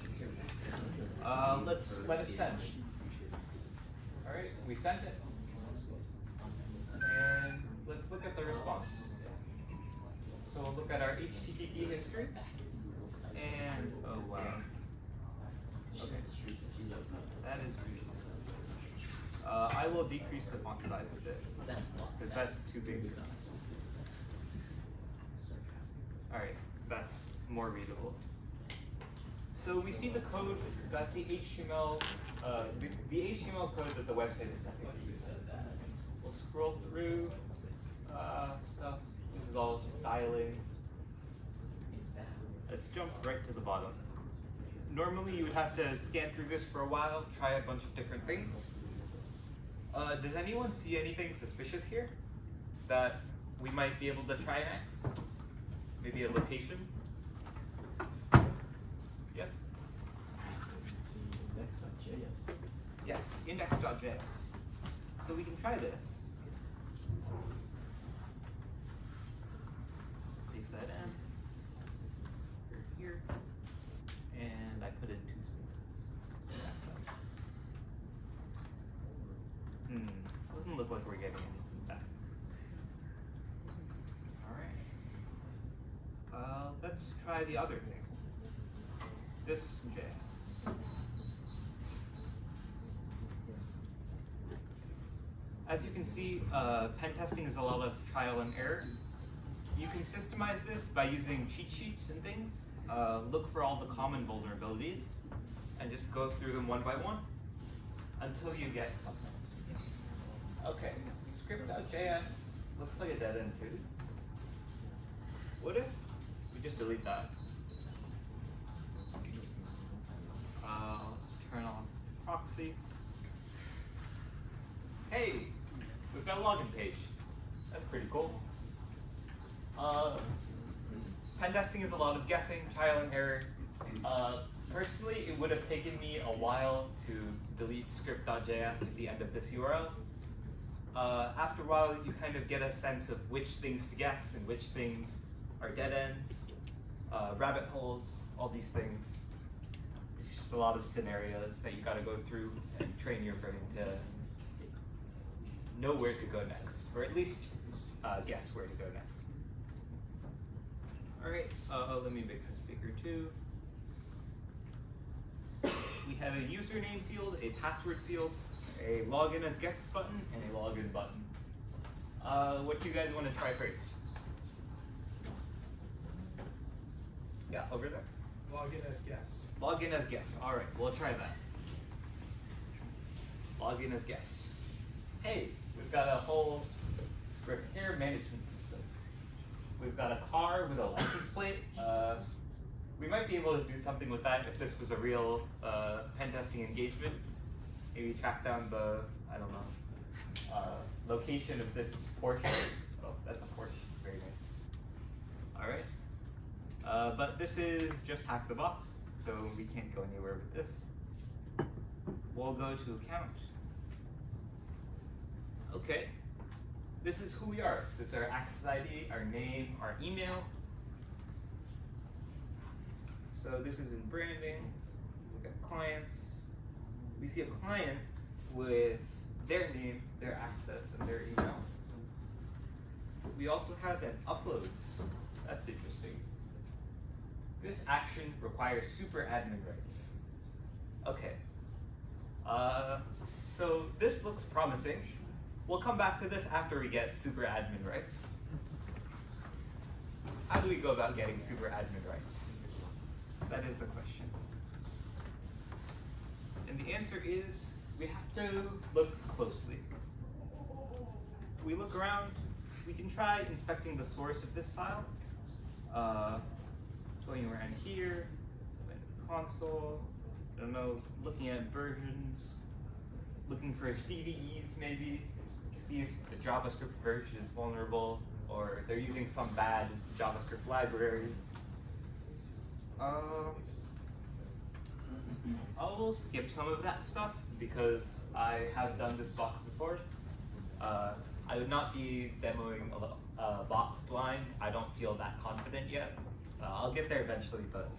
let it send. All right, we sent it. And let's look at the response. So we'll look at our HTTP history. And, oh wow. Okay. That is really I will decrease the font size a bit, because that's too big. Alright, that's more readable. So we see the code, that's the HTML, the HTML code that the website is sending us. We'll scroll through stuff. This is all styling. Let's jump right to the bottom. Normally you would have to scan through this for a while, try a bunch of different things. Does anyone see anything suspicious here that we might be able to try next? Maybe a location? Yes? Index.js. Yes, index.js. So we can try this. Paste that in. Here. And I put in 2 spaces. Doesn't look like we're getting anything back. Alright. Let's try the other thing. This JS. As you can see, pen testing is a lot of trial and error. You can systemize this by using cheat sheets and things. Look for all the common vulnerabilities and just go through them one by one until you get something. Okay, script.js looks like a dead end too. What if we just delete that? Let's turn on proxy. Hey, we've got a login page. That's pretty cool. Pen testing is a lot of guessing, trial and error. Personally, it would have taken me a while to delete script.js at the end of this URL. After a while, you kind of get a sense of which things to guess and which things are dead ends, rabbit holes, all these things. It's just a lot of scenarios that you got to go through and train your brain to know where to go next, or at least guess where to go next. Alright, let me make this bigger too. We have a username field, a password field, a login as guest button, and a login button. What do you guys want to try first? Yeah, over there. Login as guest. Login as guest. Alright, we'll try that. Login as guest. Hey, we've got a whole repair management system. We've got a car with a license plate. We might be able to do something with that if this was a real pen testing engagement. Maybe track down the, I don't know, location of this Porsche. Oh, that's a Porsche. Very nice. All right. But this is just hack the box, so we can't go anywhere with this. We'll go to account. Okay. This is who we are. This is our access ID, our name, our email. So this is in branding. We've got clients. We see a client with their name, their access, and their email. We also have an uploads. That's interesting. This action requires super admin rights. Okay. So this looks promising. We'll come back to this after we get super admin rights. How do we go about getting super admin rights? That is the question. And the answer is, we have to look closely. We look around, we can try inspecting the source of this file. Going around here, console, I don't know, looking at versions, looking for CVEs maybe, see if the JavaScript version is vulnerable, or they're using some bad JavaScript library. I'll skip some of that stuff because I have done this box before. I would not be demoing a box blind. I don't feel that confident yet. I'll get there eventually, but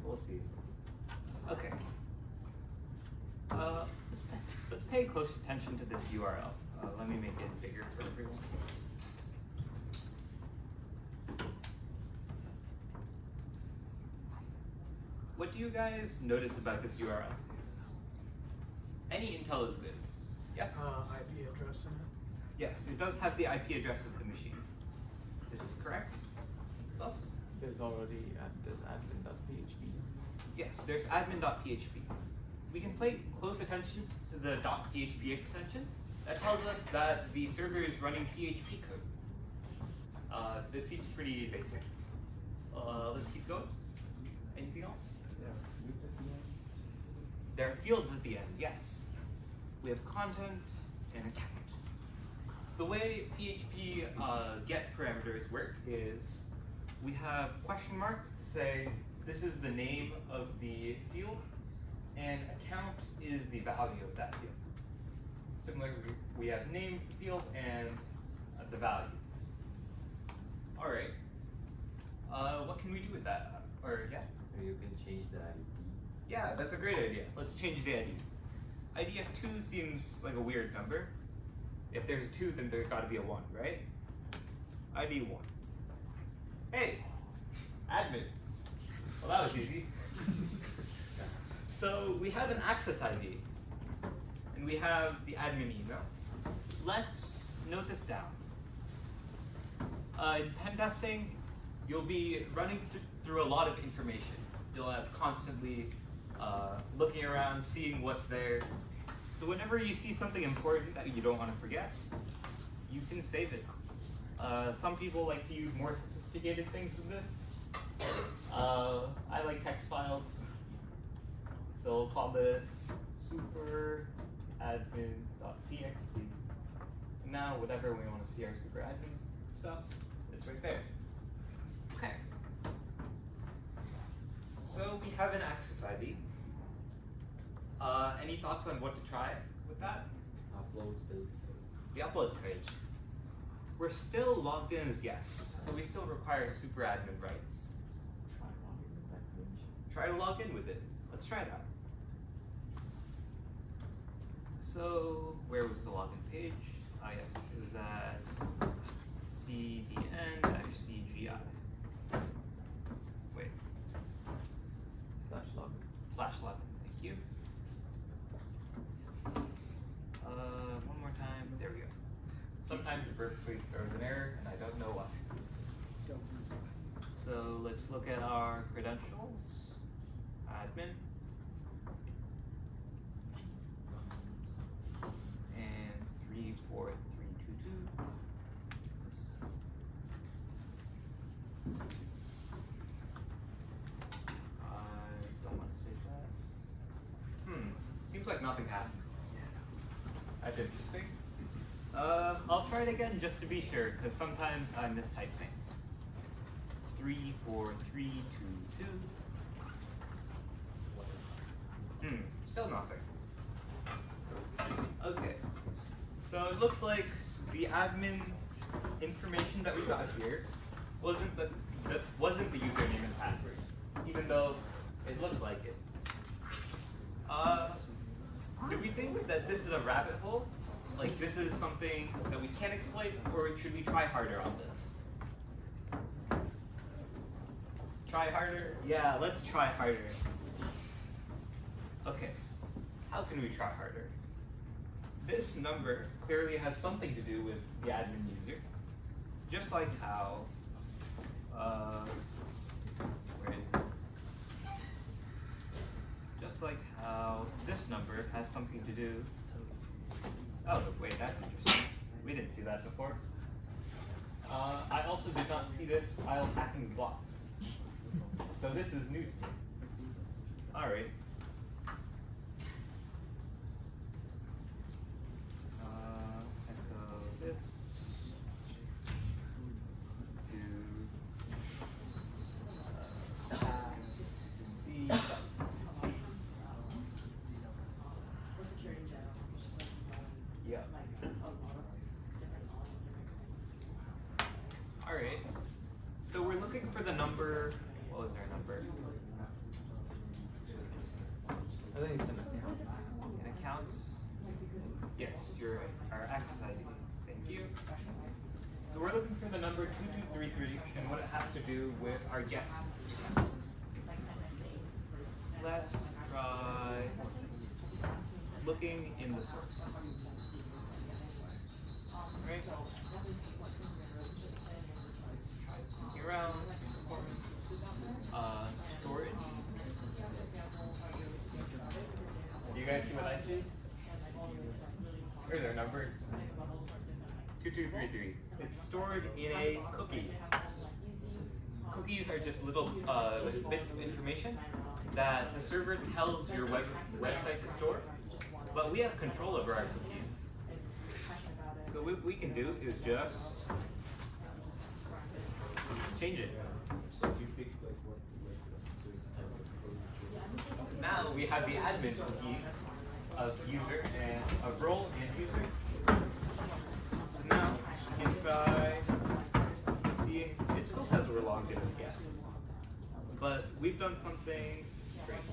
we'll see. Okay. Let's pay close attention to this URL. Let me make it bigger for everyone. what do you guys notice about this URL? Any intel is good. Yes? IP address in it. Yes, it does have the IP address of the machine. This is correct. Else? There's already there's admin.php. Yes, there's admin.php. We can pay close attention to the .php extension. That tells us that the server is running PHP code. This seems pretty basic. Let's keep going. Anything else? There are fields at the end, yes. We have content and account. The way PHP get parameters work is we have question mark to say this is the name of the field, and account is the value of that field. Similarly, we have name for the field and the value. All right. What can we do with that? Or yeah? Or you can change the ID. Yeah, that's a great idea. Let's change the ID. ID of 2 seems like a weird number. If there's a 2, then there's got to be a 1, right? ID 1. Hey, admin. Well, that was easy. So we have an access ID, and we have the admin email. Let's note this down. In pen testing, you'll be running through a lot of information. You'll have constantly looking around, seeing what's there. So whenever you see something important that you don't want to forget, you can save it. Some people like to use more sophisticated things than this. I like text files. So we'll call this super admin.txt. And now whatever we want to see our super admin stuff, it's right there. Okay. So we have an access ID. Any thoughts on what to try with that? Uploads page. The uploads page. We're still logged in as guests, so we still require super admin rights. Try to log in with it. Let's try that. So where was the login page? Ah yes, it was at cdn-cgi. Wait. /login. Thank you. One more time. There we go. Sometimes the birth tweet throws an error, and I don't know why. So let's look at our credentials. Admin. And 34322. I don't want to save that. Seems like nothing happened. That's interesting. I'll try it again just to be sure, because sometimes I mistype things. 34322. Still nothing. Okay. So it looks like the admin information that we got here wasn't the username and password, even though it looked like it. Do we think that this is a rabbit hole? Like this is something that we can't exploit, or should we try harder on this? Try harder? Yeah, let's try harder. Okay, how can we try harder? This number clearly has something to do with the admin user, just like how, where is it? Just like how this number has something to do. Oh, wait, that's interesting. We didn't see that before. I also did not see this while hacking blocks. So this is new to me. All right. Echo this to C. Yeah. All right. So we're looking for the number. What was our number? I think it's an account. In accounts. Yes, you're right. Our access ID. Thank you. So we're looking for the number 2233 and what it has to do with our guest. looking in the source. Right? Looking around, performance, storage. Do you guys see what I see? Here's our number. 2233. It's stored in a cookie. Cookies are just little bits of information that the server tells your website to store, but we have control over our cookies. So what we can do is just change it. Now we have the admin cookie of user and of role and user. So now we can try seeing, it still says we're logged in as guests, but we've done something great.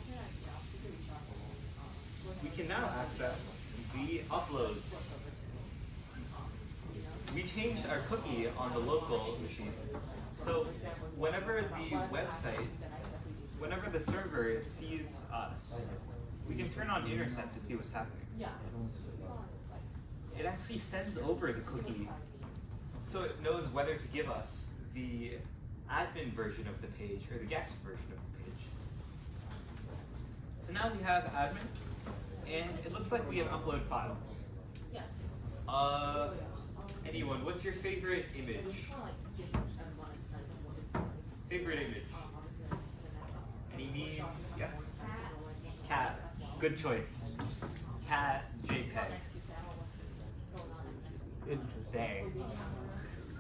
We can now access the uploads. We changed our cookie on the local machine. So whenever the server sees us, we can turn on intercept to see what's happening. It actually sends over the cookie, so it knows whether to give us the admin version of the page or the guest version of the page. So now we have admin, and it looks like we can upload files. Anyone, what's your favorite image? Favorite image? Any memes? Yes? Cat. Good choice. Cat JPEG. Dang.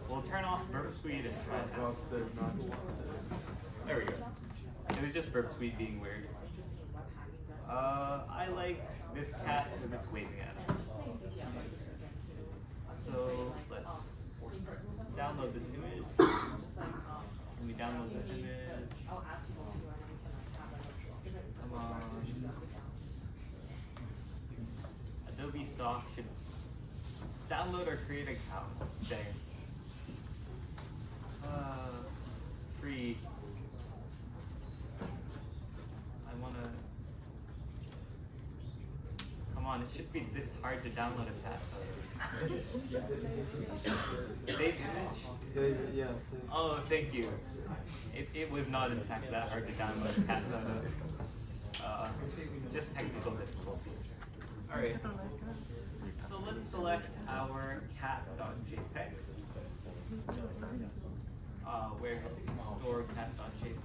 We'll turn off Burp Suite and try that. There we go. It was just Burp Suite being weird. I like this cat because it's waving at us. So let's download this image. Can we download this image? Come on. Adobe Stock should download or create an account. Dang. Free. I wanna. Come on, it should be this hard to download a cat photo. Save image? Yeah. Oh, thank you. It was not in fact that hard to download a cat photo. Just technical difficulty. Alright. So let's select our cat.jpg. Where can we store cat.jpg?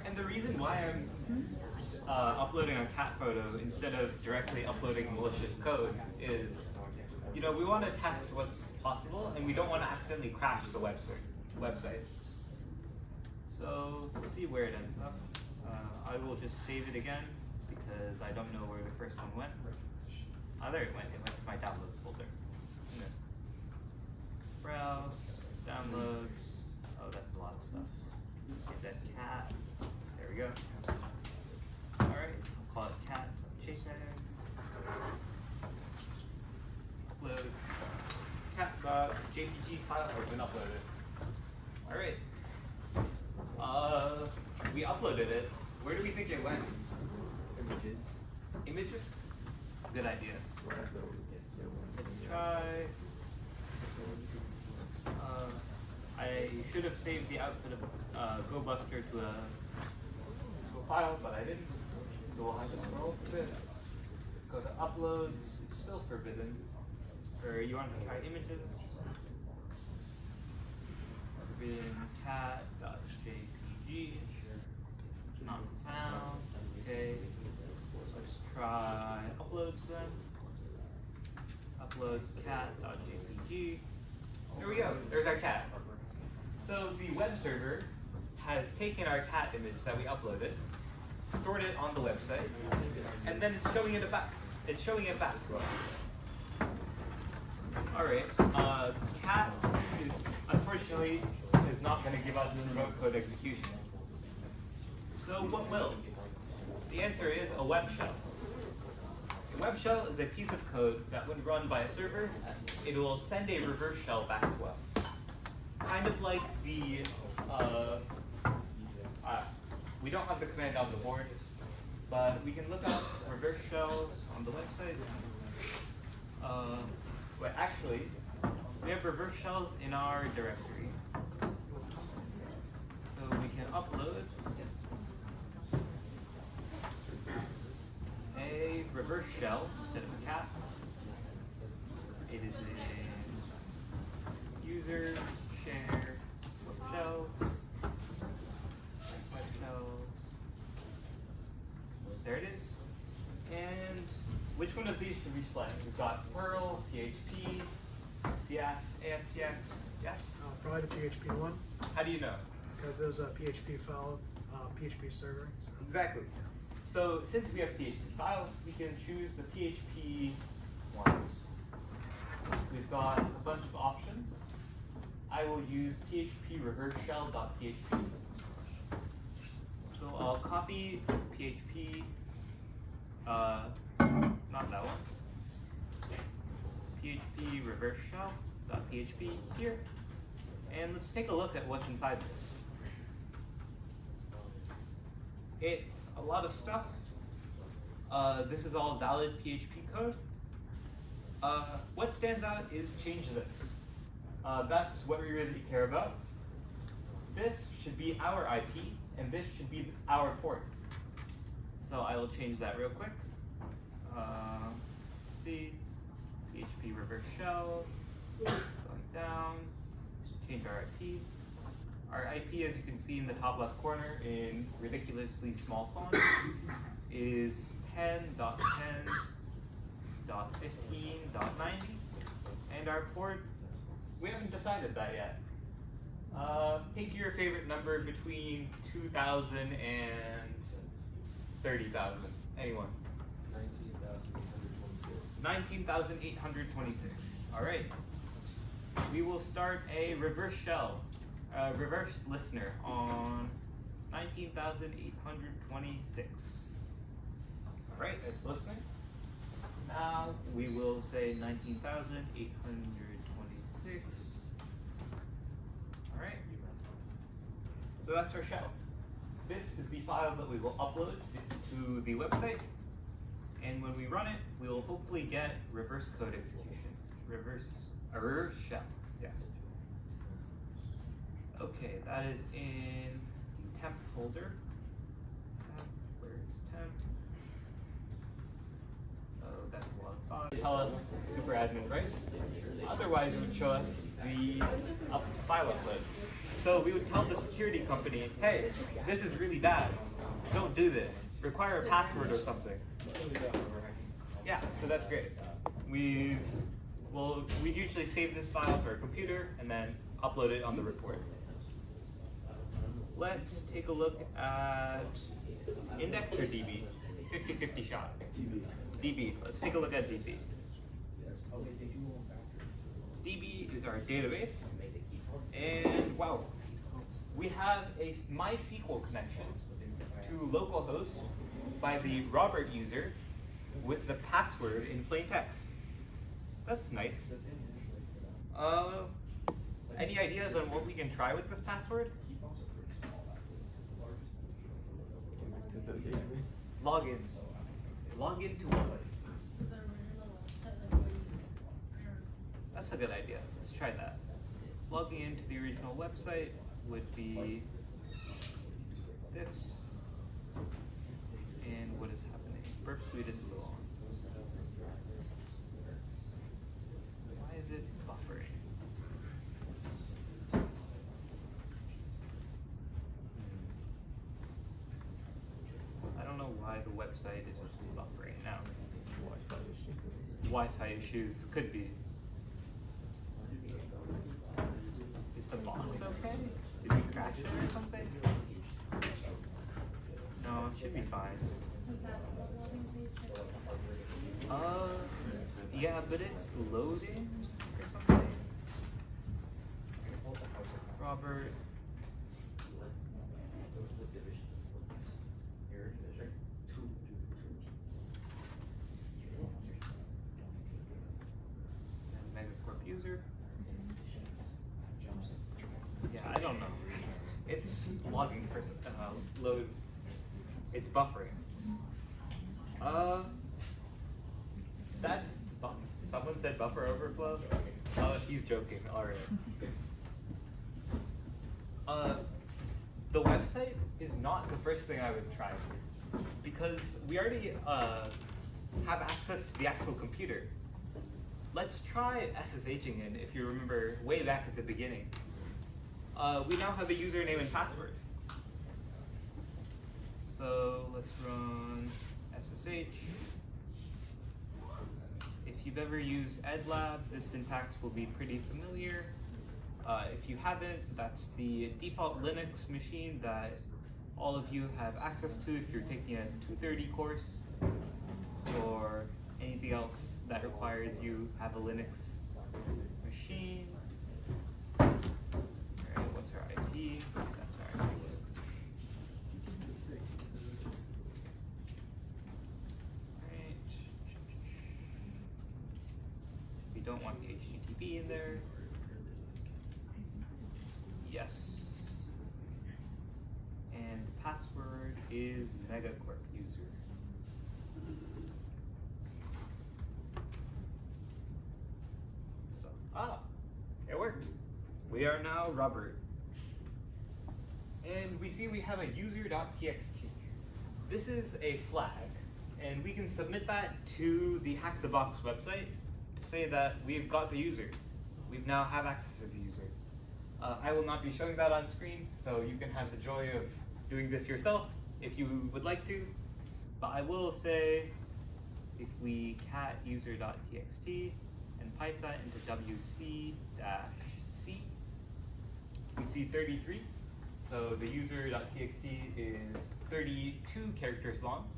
And the reason why I'm uploading a cat photo instead of directly uploading malicious code is, we want to test what's possible, and we don't want to accidentally crash the website. So we'll see where it ends up. I will just save it again because I don't know where the first one went. Oh, there it went. It went to my downloads folder. Browse, downloads. Oh, that's a lot of stuff. Save that cat. There we go. Alright, I'll call it cat.jpg. Upload cat.jpg file has been uploaded. Alright. We uploaded it. Where do we think it went? Images. Images? Good idea. Let's try. I should have saved the output of GoBuster to a file, but I didn't. So we'll have to scroll a bit. Go to uploads. It's still forbidden. Or you want to try images? Forbidden cat.jpg. Not found. Okay. Let's try uploads then. Uploads cat.jpg. There we go. There's our cat. So the web server has taken our cat image that we uploaded, stored it on the website, and then it's showing it back. It's showing it back to us. All right. Cat is unfortunately not going to give us remote code execution. So what will? The answer is a web shell. A web shell is a piece of code that when run by a server, it will send a reverse shell back to us. Kind of like the, we don't have the command on the board, but we can look up reverse shells on the website. But actually, we have reverse shells in our directory. So we can upload a reverse shell instead of a cat. It is a user share shells. Web shells. There it is. And which one of these should we select? We've got Perl, PHP, CF, ASPX. Yes? Probably the PHP one, How do you know? because there's a PHP file, PHP server. So. Exactly. So since we have PHP files, we can choose the PHP ones. We've got a bunch of options. I will use PHP reverse shell.php. So I'll copy PHP, not that one. PHP reverse shell.php here. And let's take a look at what's inside this. It's a lot of stuff. This is all valid PHP code. What stands out is change this. That's what we really care about. This should be our IP, and this should be our port. So I will change that real quick. See, PHP reverse shell, going down, change our IP. Our IP, as you can see in the top left corner in ridiculously small font, is 10.10.15.90. And our port, we haven't decided that yet. Pick your favorite number between 2,000 and 30,000. Anyone? 19,826. All right. We will start a reverse shell, reverse listener on 19,826. All right, it's listening. Now we will say 19,826. All right. So that's our shell. This is the file that we will upload to the website. And when we run it, we will hopefully get reverse code execution. A reverse shell, yes. Okay, that is in the temp folder. Where is temp? Oh, that's a lot of files. Tell us super admin rights. Otherwise, it would show us the file upload. So we would tell the security company, hey, this is really bad. Don't do this. Require a password or something. Yeah, so that's great. We'd usually save this file for a computer and then upload it on the report. Let's take a look at index or DB. 50-50 shot. DB. Let's take a look at DB. DB is our database. And wow, we have a MySQL connection to localhost by the Robert user with the password in plain text. That's nice. Any ideas on what we can try with this password? Login. Login to what? That's a good idea. Let's try that. Logging into the original website would be this. And what is happening? Burp Suite is still on. Why is it buffering? I don't know why the website is just buffering now. Wi-Fi issues could be. Is the box okay? Did we crash it or something? No, it should be fine. Yeah, but it's loading or something. Robert. Megacorp user. Yeah, I don't know. It's logging for load It's buffering. That's someone said buffer overflow. He's joking. All right. The website is not the first thing I would try because we already have access to the actual computer. Let's try SSHing in. If you remember way back at the beginning, we now have a username and password. So let's run SSH. If you've ever used EdLab, this syntax will be pretty familiar. If you haven't, that's the default Linux machine that all of you have access to if you're taking a 230 course or anything else that requires you have a Linux machine. Alright, what's our IP? That's our IP. We don't want the HTTP in there. Yes. And the password is megacorp user. So, it worked. We are now Robert. And we see we have a user.txt. This is a flag, and we can submit that to the Hack the Box website to say that we've got the user. We now have access as a user. I will not be showing that on screen, so you can have the joy of doing this yourself if you would like to. But I will say, if we cat user.txt and pipe that into wc-c, we see 33. So the user.txt is 32 characters long,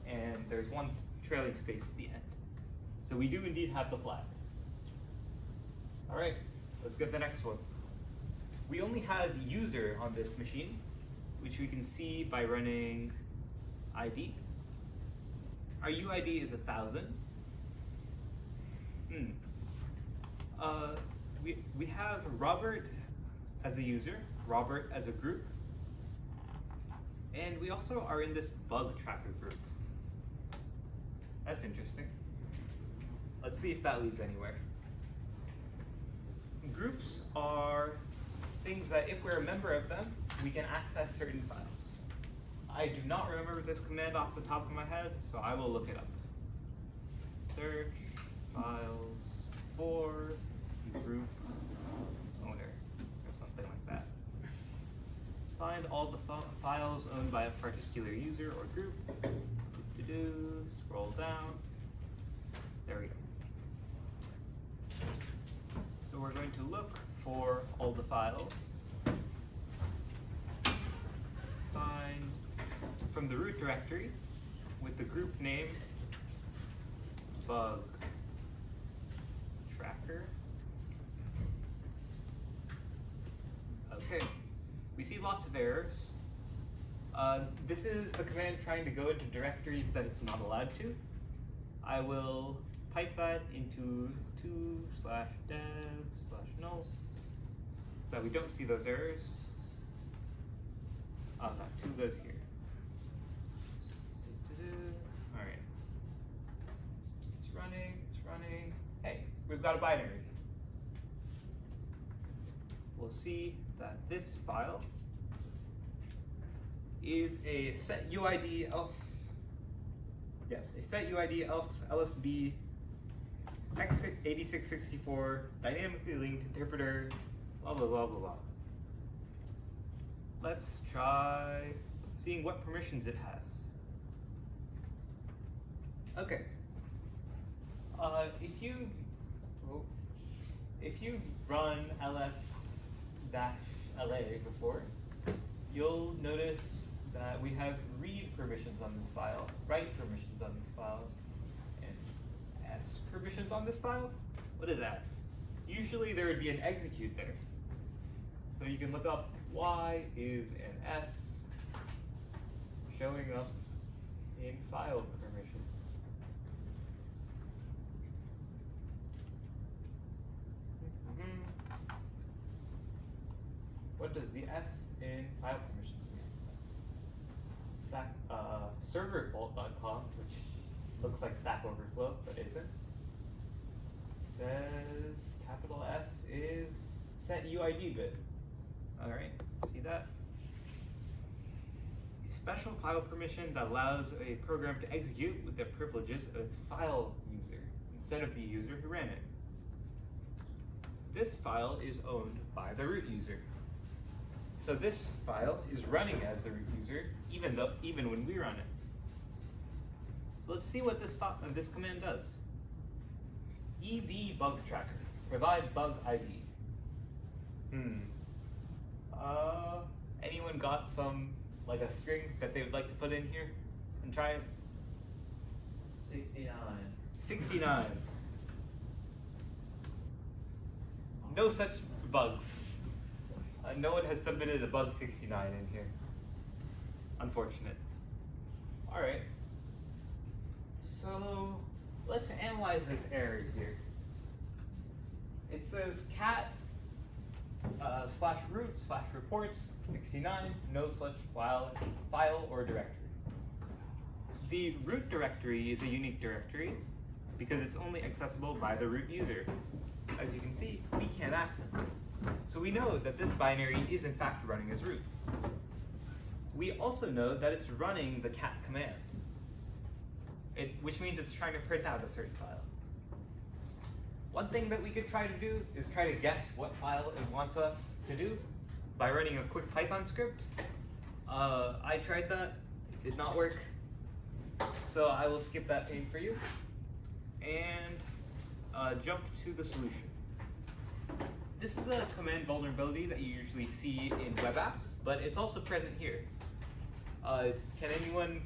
and there's one trailing space at the end. So we do indeed have the flag. All right, let's get the next one. We only have user on this machine, which we can see by running ID. Our UID is 1,000. We have Robert as a user, Robert as a group, and we also are in this bug tracker group. That's interesting. Let's see if that leads anywhere. Groups are things that if we're a member of them, we can access certain files. I do not remember this command off the top of my head, so I will look it up. Search files for group owner, or something like that. Find all the files owned by a particular user or group. Scroll down. There we go. So we're going to look for all the files. Find from the root directory with the group name bug tracker. Okay, we see lots of errors. This is the command trying to go into directories that it's not allowed to. I will pipe that into 2/dev/null so that we don't see those errors. That 2 goes here. Alright. It's running. Hey, we've got a binary. We'll see that this file is a set UID elf. Yes, a set UID elf LSB x8664 dynamically linked interpreter, blah blah blah blah blah. Let's try seeing what permissions it has. Okay. If you've run ls-la before, you'll notice that we have read permissions on this file, write permissions on this file, and S permissions on this file. What is S? Usually there would be an execute there. So you can look up why is an S showing up in file permissions. What does the S in file permissions mean? servervault.com, which looks like Stack Overflow, but isn't. Says capital S is set UID bit. Alright, see that? A special file permission that allows a program to execute with the privileges of its file user instead of the user who ran it. This file is owned by the root user. So this file is running as the root user, even when we run it. So let's see what this command does. EV bug tracker, provide bug ID. Anyone got like a string that they would like to put in here and try it? 69. 69. No such bugs. No one has submitted a bug 69 in here. Unfortunate. Alright. So let's analyze this error here. It says cat /root/reports 69, no such file or directory. The root directory is a unique directory because it's only accessible by the root user. As you can see, we can't access it. So we know that this binary is in fact running as root. We also know that it's running the cat command, which means it's trying to print out a certain file. One thing that we could try to do is try to guess what file it wants us to do by running a quick Python script. I tried that, it did not work. So I will skip that page for you and jump to the solution. This is a command vulnerability that you usually see in web apps, but it's also present here. Can anyone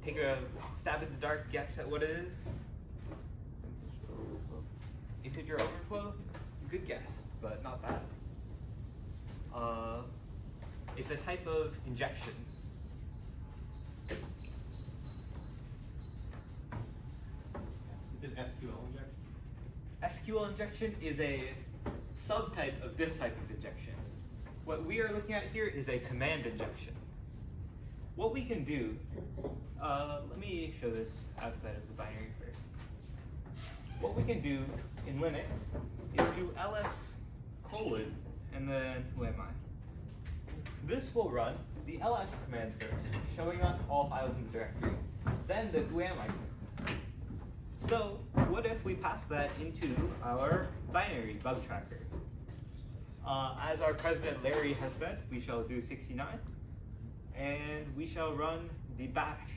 take a stab in the dark guess at what it is? Integer overflow? Good guess, but not bad. It's a type of injection. Is it SQL injection? SQL injection is a subtype of this type of injection. What we are looking at here is a command injection. What we can do, let me show this outside of the binary first. What we can do in Linux is do ls : and then who am I? This will run the ls command first, showing us all files in the directory, then the who am I command. So what if we pass that into our binary bug tracker? As our president Larry has said, we shall do 69, and we shall run the bash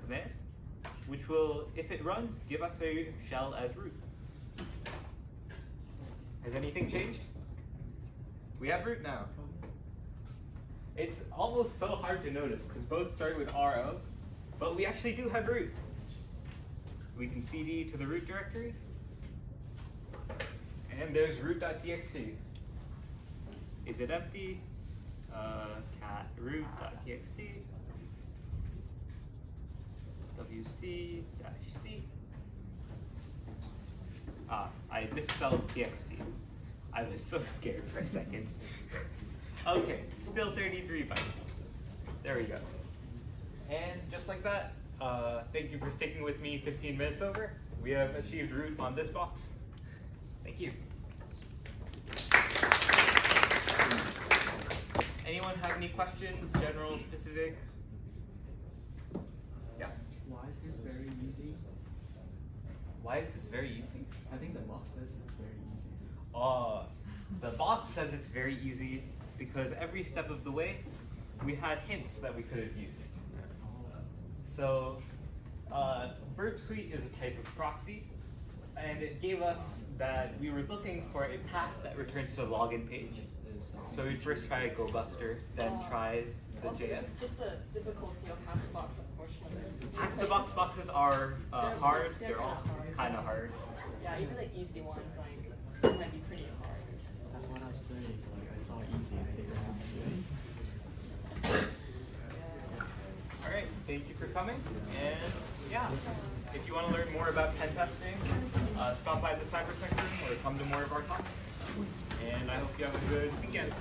command, which will, if it runs, give us a shell as root. Has anything changed? We have root now. It's almost so hard to notice because both start with RO, but we actually do have root. We can cd to the root directory, and there's root.txt. Is it empty? Cat root.txt. wc-c. I misspelled txt. I was so scared for a second. Okay, still 33 bytes. There we go. And just like that, thank you for sticking with me 15 minutes over. We have achieved root on this box. Thank you. Anyone have any questions, general, specific? Yeah? Why is this very easy? Why is this very easy? I think the box says it's very easy. The box says it's very easy because every step of the way, we had hints that we could have used. So, Burp Suite is a type of proxy, and it gave us that we were looking for a path that returns to the login page. So we first try GoBuster, then try the also, JS. It's just the difficulty of Hack the Box, unfortunately. Hack the Box boxes are hard. They're all kinda kind of hard. Yeah, even the easy ones like might be pretty hard. That's what I'm saying. Like I saw easy, I think All right, thank you for coming. And yeah, if you want to learn more about pen testing, stop by the Cybertech room or come to more of our talks. And I hope you have a good weekend.